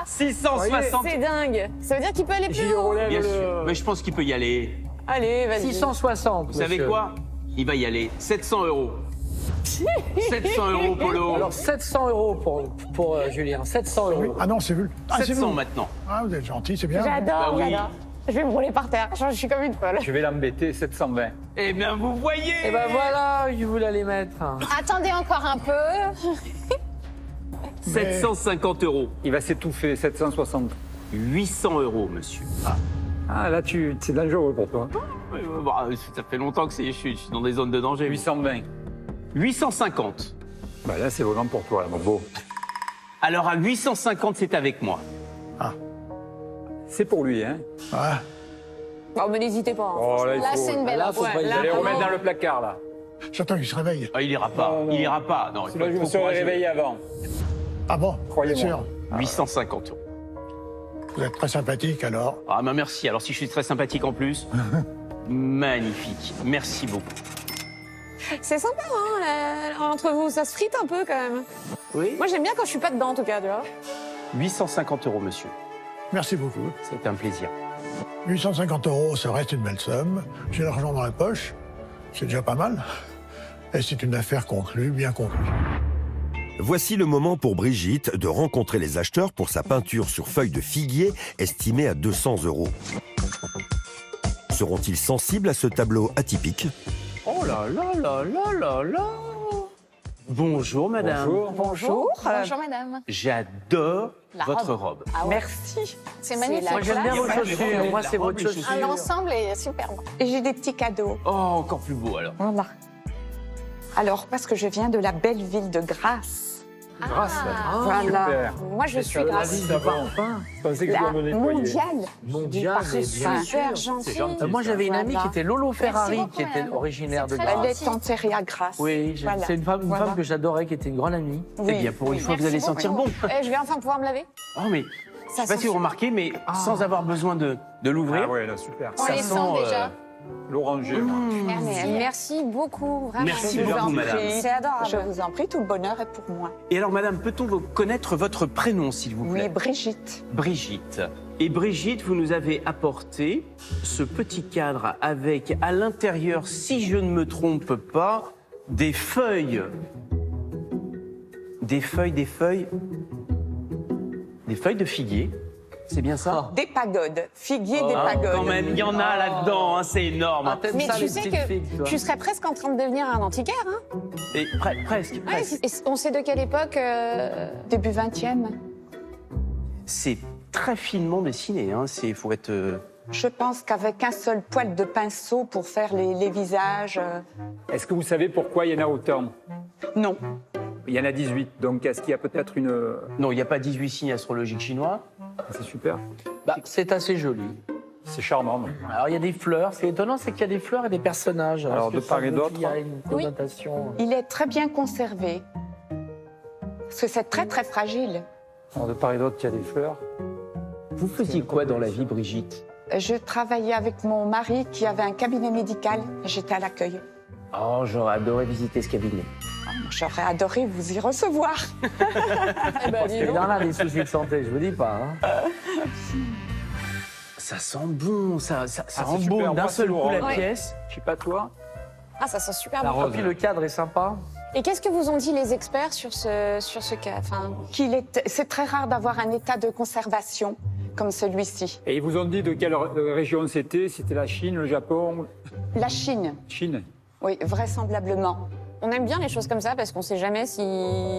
[SPEAKER 5] 660.
[SPEAKER 15] C'est dingue. Ça veut dire qu'il peut aller plus
[SPEAKER 12] J'y
[SPEAKER 15] haut.
[SPEAKER 12] relève
[SPEAKER 5] Bien
[SPEAKER 12] le-
[SPEAKER 5] sûr. Mais je pense qu'il peut y aller.
[SPEAKER 15] Allez, vas-y.
[SPEAKER 8] 660.
[SPEAKER 5] Vous savez
[SPEAKER 8] monsieur.
[SPEAKER 5] quoi? Il va y aller. 700 euros. 700 euros, Polo.
[SPEAKER 8] Alors 700 euros pour Julien. 700 euros.
[SPEAKER 13] Ah non, c'est vu. Ah, c'est
[SPEAKER 5] 700
[SPEAKER 13] vous.
[SPEAKER 5] maintenant.
[SPEAKER 13] Ah, vous êtes gentil, c'est bien.
[SPEAKER 15] J'adore,
[SPEAKER 5] Bah oui.
[SPEAKER 15] j'adore. Je vais me rouler par terre. Je suis comme une folle.
[SPEAKER 12] Je vais l'embêter, 720.
[SPEAKER 5] Eh bien, vous voyez.
[SPEAKER 8] Et ben voilà, je voulais les mettre.
[SPEAKER 11] Attendez encore un peu.
[SPEAKER 5] 750 euros.
[SPEAKER 12] Il va s'étouffer, 760.
[SPEAKER 5] 800 euros, monsieur.
[SPEAKER 12] Ah, là, c'est dangereux pour toi.
[SPEAKER 5] Bah, ça fait longtemps que je suis dans des zones de danger.
[SPEAKER 12] 820.
[SPEAKER 5] 850.
[SPEAKER 12] Bah là, c'est vraiment pour toi, là, mon beau.
[SPEAKER 5] Alors, à 850, c'est avec moi.
[SPEAKER 12] C'est pour lui, hein.
[SPEAKER 13] Ah,
[SPEAKER 15] Oh, mais n'hésitez pas. hein.
[SPEAKER 12] Oh, là, il
[SPEAKER 11] Là,
[SPEAKER 12] faut...
[SPEAKER 11] c'est une belle
[SPEAKER 8] Là,
[SPEAKER 11] offre.
[SPEAKER 8] faut pas y
[SPEAKER 12] Vous
[SPEAKER 8] aller.
[SPEAKER 12] allez
[SPEAKER 15] là,
[SPEAKER 12] remettre
[SPEAKER 15] vraiment.
[SPEAKER 12] dans le placard, là.
[SPEAKER 13] j'attends qu'il se réveille.
[SPEAKER 5] Ah, il ira pas.
[SPEAKER 12] Non, non.
[SPEAKER 5] Il ira pas. Non, il faut
[SPEAKER 12] Sinon, je
[SPEAKER 5] être
[SPEAKER 12] me
[SPEAKER 5] trop
[SPEAKER 12] serais
[SPEAKER 5] courageux.
[SPEAKER 12] réveillé avant.
[SPEAKER 13] Ah bon, bien
[SPEAKER 12] Croyez-moi.
[SPEAKER 13] sûr.
[SPEAKER 5] 850 euros.
[SPEAKER 13] Vous êtes très sympathique, alors.
[SPEAKER 5] Ah, bah merci. Alors, si je suis très sympathique en plus, magnifique. Merci beaucoup.
[SPEAKER 15] C'est sympa, hein, entre vous. Ça se frite un peu, quand même.
[SPEAKER 5] Oui.
[SPEAKER 15] Moi, j'aime bien quand je suis pas dedans, en tout cas, tu vois.
[SPEAKER 5] 850 euros, monsieur.
[SPEAKER 13] Merci beaucoup.
[SPEAKER 5] C'était un plaisir.
[SPEAKER 13] 850 euros, ça reste une belle somme. J'ai l'argent dans la poche. C'est déjà pas mal. Et c'est une affaire conclue, bien conclue.
[SPEAKER 1] Voici le moment pour Brigitte de rencontrer les acheteurs pour sa peinture sur feuille de figuier estimée à 200 euros. Seront-ils sensibles à ce tableau atypique?
[SPEAKER 5] Oh là là là là là là. Bonjour, madame.
[SPEAKER 12] Bonjour.
[SPEAKER 15] Bonjour.
[SPEAKER 11] Bonjour, madame.
[SPEAKER 5] J'adore
[SPEAKER 11] La
[SPEAKER 5] votre
[SPEAKER 11] robe.
[SPEAKER 5] robe.
[SPEAKER 11] Ah ouais.
[SPEAKER 15] Merci.
[SPEAKER 11] C'est magnifique.
[SPEAKER 8] Moi, j'aime bien
[SPEAKER 5] Il y a
[SPEAKER 8] vos
[SPEAKER 5] pas de
[SPEAKER 8] chaussures.
[SPEAKER 5] robe,
[SPEAKER 8] Moi,
[SPEAKER 5] la
[SPEAKER 8] c'est
[SPEAKER 5] robe,
[SPEAKER 8] votre
[SPEAKER 5] les
[SPEAKER 8] chaussure.
[SPEAKER 5] chaussures.
[SPEAKER 11] L'ensemble est superbe.
[SPEAKER 14] Et j'ai des petits cadeaux.
[SPEAKER 5] Oh, encore plus beau alors.
[SPEAKER 14] Voilà. Alors, parce que je viens de la belle ville de Grasse.
[SPEAKER 12] Grâce.
[SPEAKER 14] Voilà.
[SPEAKER 12] Super.
[SPEAKER 14] Moi, je suis Grasse.
[SPEAKER 12] d'avant. Je pensais que tu
[SPEAKER 14] La
[SPEAKER 12] dois me nettoyer.
[SPEAKER 14] mondiale.
[SPEAKER 8] Mondial, mais bien
[SPEAKER 14] Super
[SPEAKER 8] sûr.
[SPEAKER 14] gentil.
[SPEAKER 8] Moi, j'avais une amie
[SPEAKER 14] Voilà.
[SPEAKER 8] qui était Lolo Ferrari,
[SPEAKER 11] beaucoup,
[SPEAKER 8] qui était
[SPEAKER 11] madame.
[SPEAKER 8] originaire de
[SPEAKER 11] C'est très
[SPEAKER 8] Grasse.
[SPEAKER 14] Elle est enterrée à Grasse.
[SPEAKER 8] Oui,
[SPEAKER 14] Voilà.
[SPEAKER 8] c'est une femme
[SPEAKER 14] Voilà.
[SPEAKER 8] que j'adorais, qui était une grande amie.
[SPEAKER 5] Eh bien, pour une fois, vous allez sentir bon.
[SPEAKER 15] Je vais enfin pouvoir me laver.
[SPEAKER 5] Oh, mais je sais pas
[SPEAKER 15] sent
[SPEAKER 5] si vous remarquez, mais sans avoir besoin de l'ouvrir.
[SPEAKER 12] Ah ouais, là, super.
[SPEAKER 11] On les sent déjà.
[SPEAKER 12] L'oranger.
[SPEAKER 15] Merci beaucoup, vraiment.
[SPEAKER 5] Merci
[SPEAKER 15] Je vous
[SPEAKER 5] beaucoup,
[SPEAKER 15] en
[SPEAKER 5] madame.
[SPEAKER 15] prie. C'est adorable.
[SPEAKER 14] Je vous en prie, tout le bonheur est pour moi.
[SPEAKER 5] Et alors, madame, peut-on connaître votre prénom, s'il vous plaît?
[SPEAKER 14] Oui, Brigitte.
[SPEAKER 5] Brigitte. Et Brigitte, vous nous avez apporté ce petit cadre avec, à l'intérieur, si je ne me trompe pas, des feuilles. Des feuilles. Des feuilles de figuier. C'est bien ça?
[SPEAKER 14] Des pagodes, figuier des pagodes.
[SPEAKER 5] Quand même, il y en a là-dedans, hein, c'est énorme.
[SPEAKER 8] Ah, t'aimes
[SPEAKER 15] Mais
[SPEAKER 8] ça,
[SPEAKER 15] tu
[SPEAKER 8] les
[SPEAKER 15] sais
[SPEAKER 8] petites
[SPEAKER 15] que
[SPEAKER 8] figues, toi.
[SPEAKER 15] tu serais presque en train de devenir un antiquaire. Hein.
[SPEAKER 5] Et presque.
[SPEAKER 15] Et on sait de quelle époque
[SPEAKER 14] Début 20e.
[SPEAKER 5] C'est très finement dessiné, hein. Faut être.
[SPEAKER 14] Je pense qu'avec un seul poil de pinceau pour faire les visages.
[SPEAKER 12] Est-ce que vous savez pourquoi il y en a autant?
[SPEAKER 14] Non.
[SPEAKER 12] Il y en a 18, donc est-ce qu'il y a peut-être une...
[SPEAKER 5] Non, il n'y a pas 18 signes astrologiques chinois.
[SPEAKER 12] C'est super.
[SPEAKER 8] Bah, c'est assez joli.
[SPEAKER 12] C'est charmant.
[SPEAKER 8] Alors, il y a des fleurs. Ce qui est étonnant, c'est qu'il y a des fleurs et des personnages.
[SPEAKER 12] Alors,
[SPEAKER 8] Est-ce
[SPEAKER 12] de
[SPEAKER 8] que
[SPEAKER 12] part
[SPEAKER 8] ça
[SPEAKER 12] et
[SPEAKER 8] veut
[SPEAKER 12] d'autre.
[SPEAKER 8] dire qu'il y a une connotation.
[SPEAKER 14] Il est très bien conservé. Parce que c'est très très fragile.
[SPEAKER 12] Alors, de part et d'autre, il y a des fleurs.
[SPEAKER 5] Vous faisiez quoi dans la vie, Brigitte?
[SPEAKER 14] Je travaillais avec mon mari qui avait un cabinet médical. J'étais à l'accueil.
[SPEAKER 5] Oh, j'aurais adoré visiter ce cabinet.
[SPEAKER 14] J'aurais adoré vous y recevoir.
[SPEAKER 8] Parce qu'il en a des soucis de santé, je vous dis pas. Hein.
[SPEAKER 5] Ça sent bon, ça
[SPEAKER 12] c'est
[SPEAKER 5] embaume
[SPEAKER 12] super.
[SPEAKER 5] d'un
[SPEAKER 12] Moi,
[SPEAKER 5] seul
[SPEAKER 12] c'est
[SPEAKER 5] coup la
[SPEAKER 12] Laurent.
[SPEAKER 5] pièce.
[SPEAKER 12] Je sais pas toi.
[SPEAKER 15] Ah, ça sent super
[SPEAKER 12] La
[SPEAKER 15] bon.
[SPEAKER 12] rose.
[SPEAKER 8] Et puis le cadre est sympa.
[SPEAKER 15] Et qu'est-ce que vous ont dit les experts sur ce cas? Enfin,
[SPEAKER 14] C'est très rare d'avoir un état de conservation comme celui-ci.
[SPEAKER 12] Et ils vous ont dit de quelle région c'était? C'était la Chine, le Japon?
[SPEAKER 14] La Chine,
[SPEAKER 12] Chine.
[SPEAKER 14] oui, vraisemblablement.
[SPEAKER 15] on aime bien les choses comme ça parce qu'on sait jamais si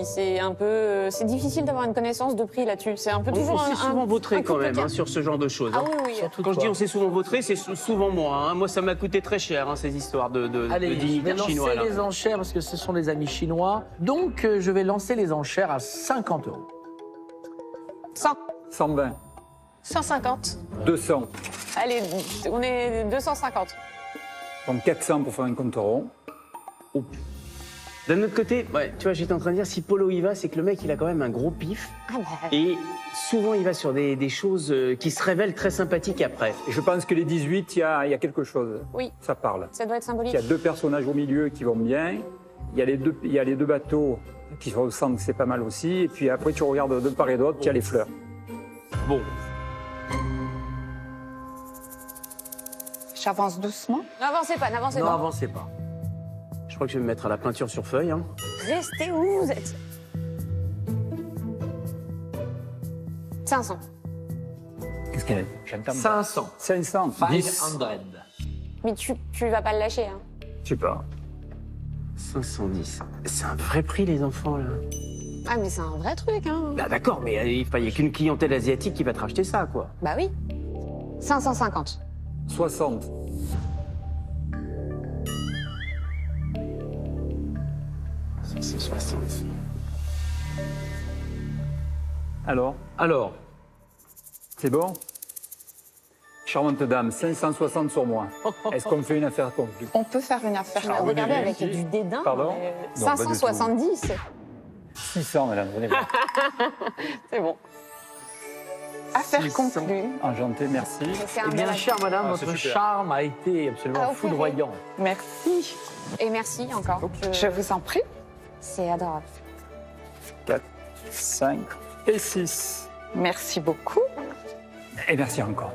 [SPEAKER 15] c'est un peu... C'est difficile d'avoir une connaissance de prix là-dessus. C'est un peu toujours
[SPEAKER 5] On s'est souvent vautré quand même
[SPEAKER 15] compliqué.
[SPEAKER 5] sur ce genre de choses.
[SPEAKER 15] Ah
[SPEAKER 5] hein.
[SPEAKER 15] oui, oui.
[SPEAKER 5] Quand je dis on s'est souvent vautré, c'est souvent moi. Hein. Moi, ça m'a coûté très cher, hein, ces histoires de
[SPEAKER 8] Allez, je vais
[SPEAKER 5] dignitaires
[SPEAKER 8] lancer
[SPEAKER 5] chinois. Là.
[SPEAKER 8] les enchères parce que ce sont des amis chinois. Donc, je vais lancer les enchères à 50 €.
[SPEAKER 15] 100.
[SPEAKER 12] 120.
[SPEAKER 15] 150.
[SPEAKER 12] 200.
[SPEAKER 15] Allez, on est 250.
[SPEAKER 12] Donc 400 pour faire un compte rond.
[SPEAKER 5] Oh. D'un autre côté, ouais, tu vois, j'étais en train de dire, si Polo y va, c'est que le mec, il a quand même un gros pif.
[SPEAKER 15] Ah bah.
[SPEAKER 5] Et souvent, il va sur des choses qui se révèlent très sympathiques après.
[SPEAKER 12] Et je pense que les 18, il y a quelque chose.
[SPEAKER 15] Oui.
[SPEAKER 12] Ça parle.
[SPEAKER 15] Ça doit être symbolique.
[SPEAKER 12] Il y a deux personnages au milieu qui vont bien. Il y a les deux bateaux qui se ressemblent, c'est pas mal aussi. Et puis après, tu regardes de part et d'autre, il y a les fleurs.
[SPEAKER 5] Bon.
[SPEAKER 14] J'avance doucement.
[SPEAKER 15] N'avancez pas, n'avancez
[SPEAKER 5] Non,
[SPEAKER 15] pas.
[SPEAKER 5] avancez pas. Je crois que je vais me mettre à la peinture sur feuille. Hein.
[SPEAKER 15] Restez où vous êtes. 500.
[SPEAKER 12] Qu'est-ce qu'elle a? J'entends.
[SPEAKER 8] 500.
[SPEAKER 12] 500. 10.
[SPEAKER 15] Mais tu vas pas le lâcher, hein.
[SPEAKER 12] Je sais pas.
[SPEAKER 5] 510. C'est un vrai prix, les enfants, là.
[SPEAKER 15] Ah, mais c'est un vrai truc, hein.
[SPEAKER 5] Bah, d'accord, mais il n'y a qu'une clientèle asiatique qui va te racheter ça, quoi.
[SPEAKER 15] Bah oui. 550.
[SPEAKER 12] 60.
[SPEAKER 5] C'est 60.
[SPEAKER 12] Alors, c'est bon? Charmante dame, 560 sur moi. Est-ce qu'on fait une affaire conclue?
[SPEAKER 14] On peut faire une affaire.
[SPEAKER 15] Tu m'as regardé avec du dédain.
[SPEAKER 12] Pardon?
[SPEAKER 15] mais,
[SPEAKER 12] Non, pas du tout.
[SPEAKER 15] 570.
[SPEAKER 12] 600, madame, venez voir.
[SPEAKER 15] C'est bon.
[SPEAKER 14] Affaire conclue.
[SPEAKER 12] Enchanté, merci.
[SPEAKER 15] C'est un
[SPEAKER 8] Eh bien,
[SPEAKER 15] bel
[SPEAKER 8] chère madame,
[SPEAKER 12] Ah, c'est
[SPEAKER 8] votre
[SPEAKER 12] super.
[SPEAKER 8] charme a été absolument
[SPEAKER 15] Ah, au fait,
[SPEAKER 8] foudroyant.
[SPEAKER 14] Merci.
[SPEAKER 15] Et merci encore.
[SPEAKER 14] Je vous en prie.
[SPEAKER 15] C'est adorable.
[SPEAKER 12] 4, 5 et 6.
[SPEAKER 14] Merci beaucoup.
[SPEAKER 12] Et merci encore.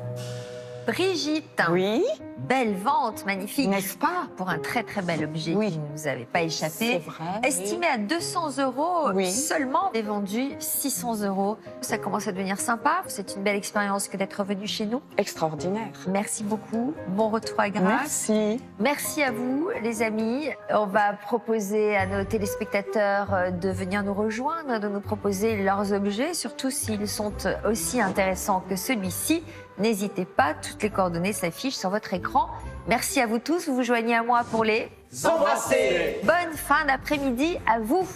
[SPEAKER 4] Brigitte,
[SPEAKER 14] Oui,
[SPEAKER 4] belle vente, magnifique.
[SPEAKER 14] n'est-ce pas?
[SPEAKER 4] Pour un très très bel objet
[SPEAKER 14] Oui.
[SPEAKER 4] qui ne nous avait pas
[SPEAKER 14] C'est
[SPEAKER 4] échappé.
[SPEAKER 14] vrai.
[SPEAKER 4] Estimé à 200 €
[SPEAKER 14] Oui.
[SPEAKER 4] seulement, est vendu 600 €. Ça commence à devenir sympa. C'est une belle expérience que d'être revenu chez nous.
[SPEAKER 14] Extraordinaire.
[SPEAKER 4] Merci beaucoup. Bon retour à Grasse.
[SPEAKER 14] Merci.
[SPEAKER 4] Merci à vous, les amis. On va proposer à nos téléspectateurs de venir nous rejoindre, de nous proposer leurs objets, surtout s'ils sont aussi intéressants que celui-ci. N'hésitez pas, toutes les coordonnées s'affichent sur votre écran. Merci à vous tous, vous vous joignez à moi pour les
[SPEAKER 5] S'embrasser.
[SPEAKER 4] Bonne fin d'après-midi à vous.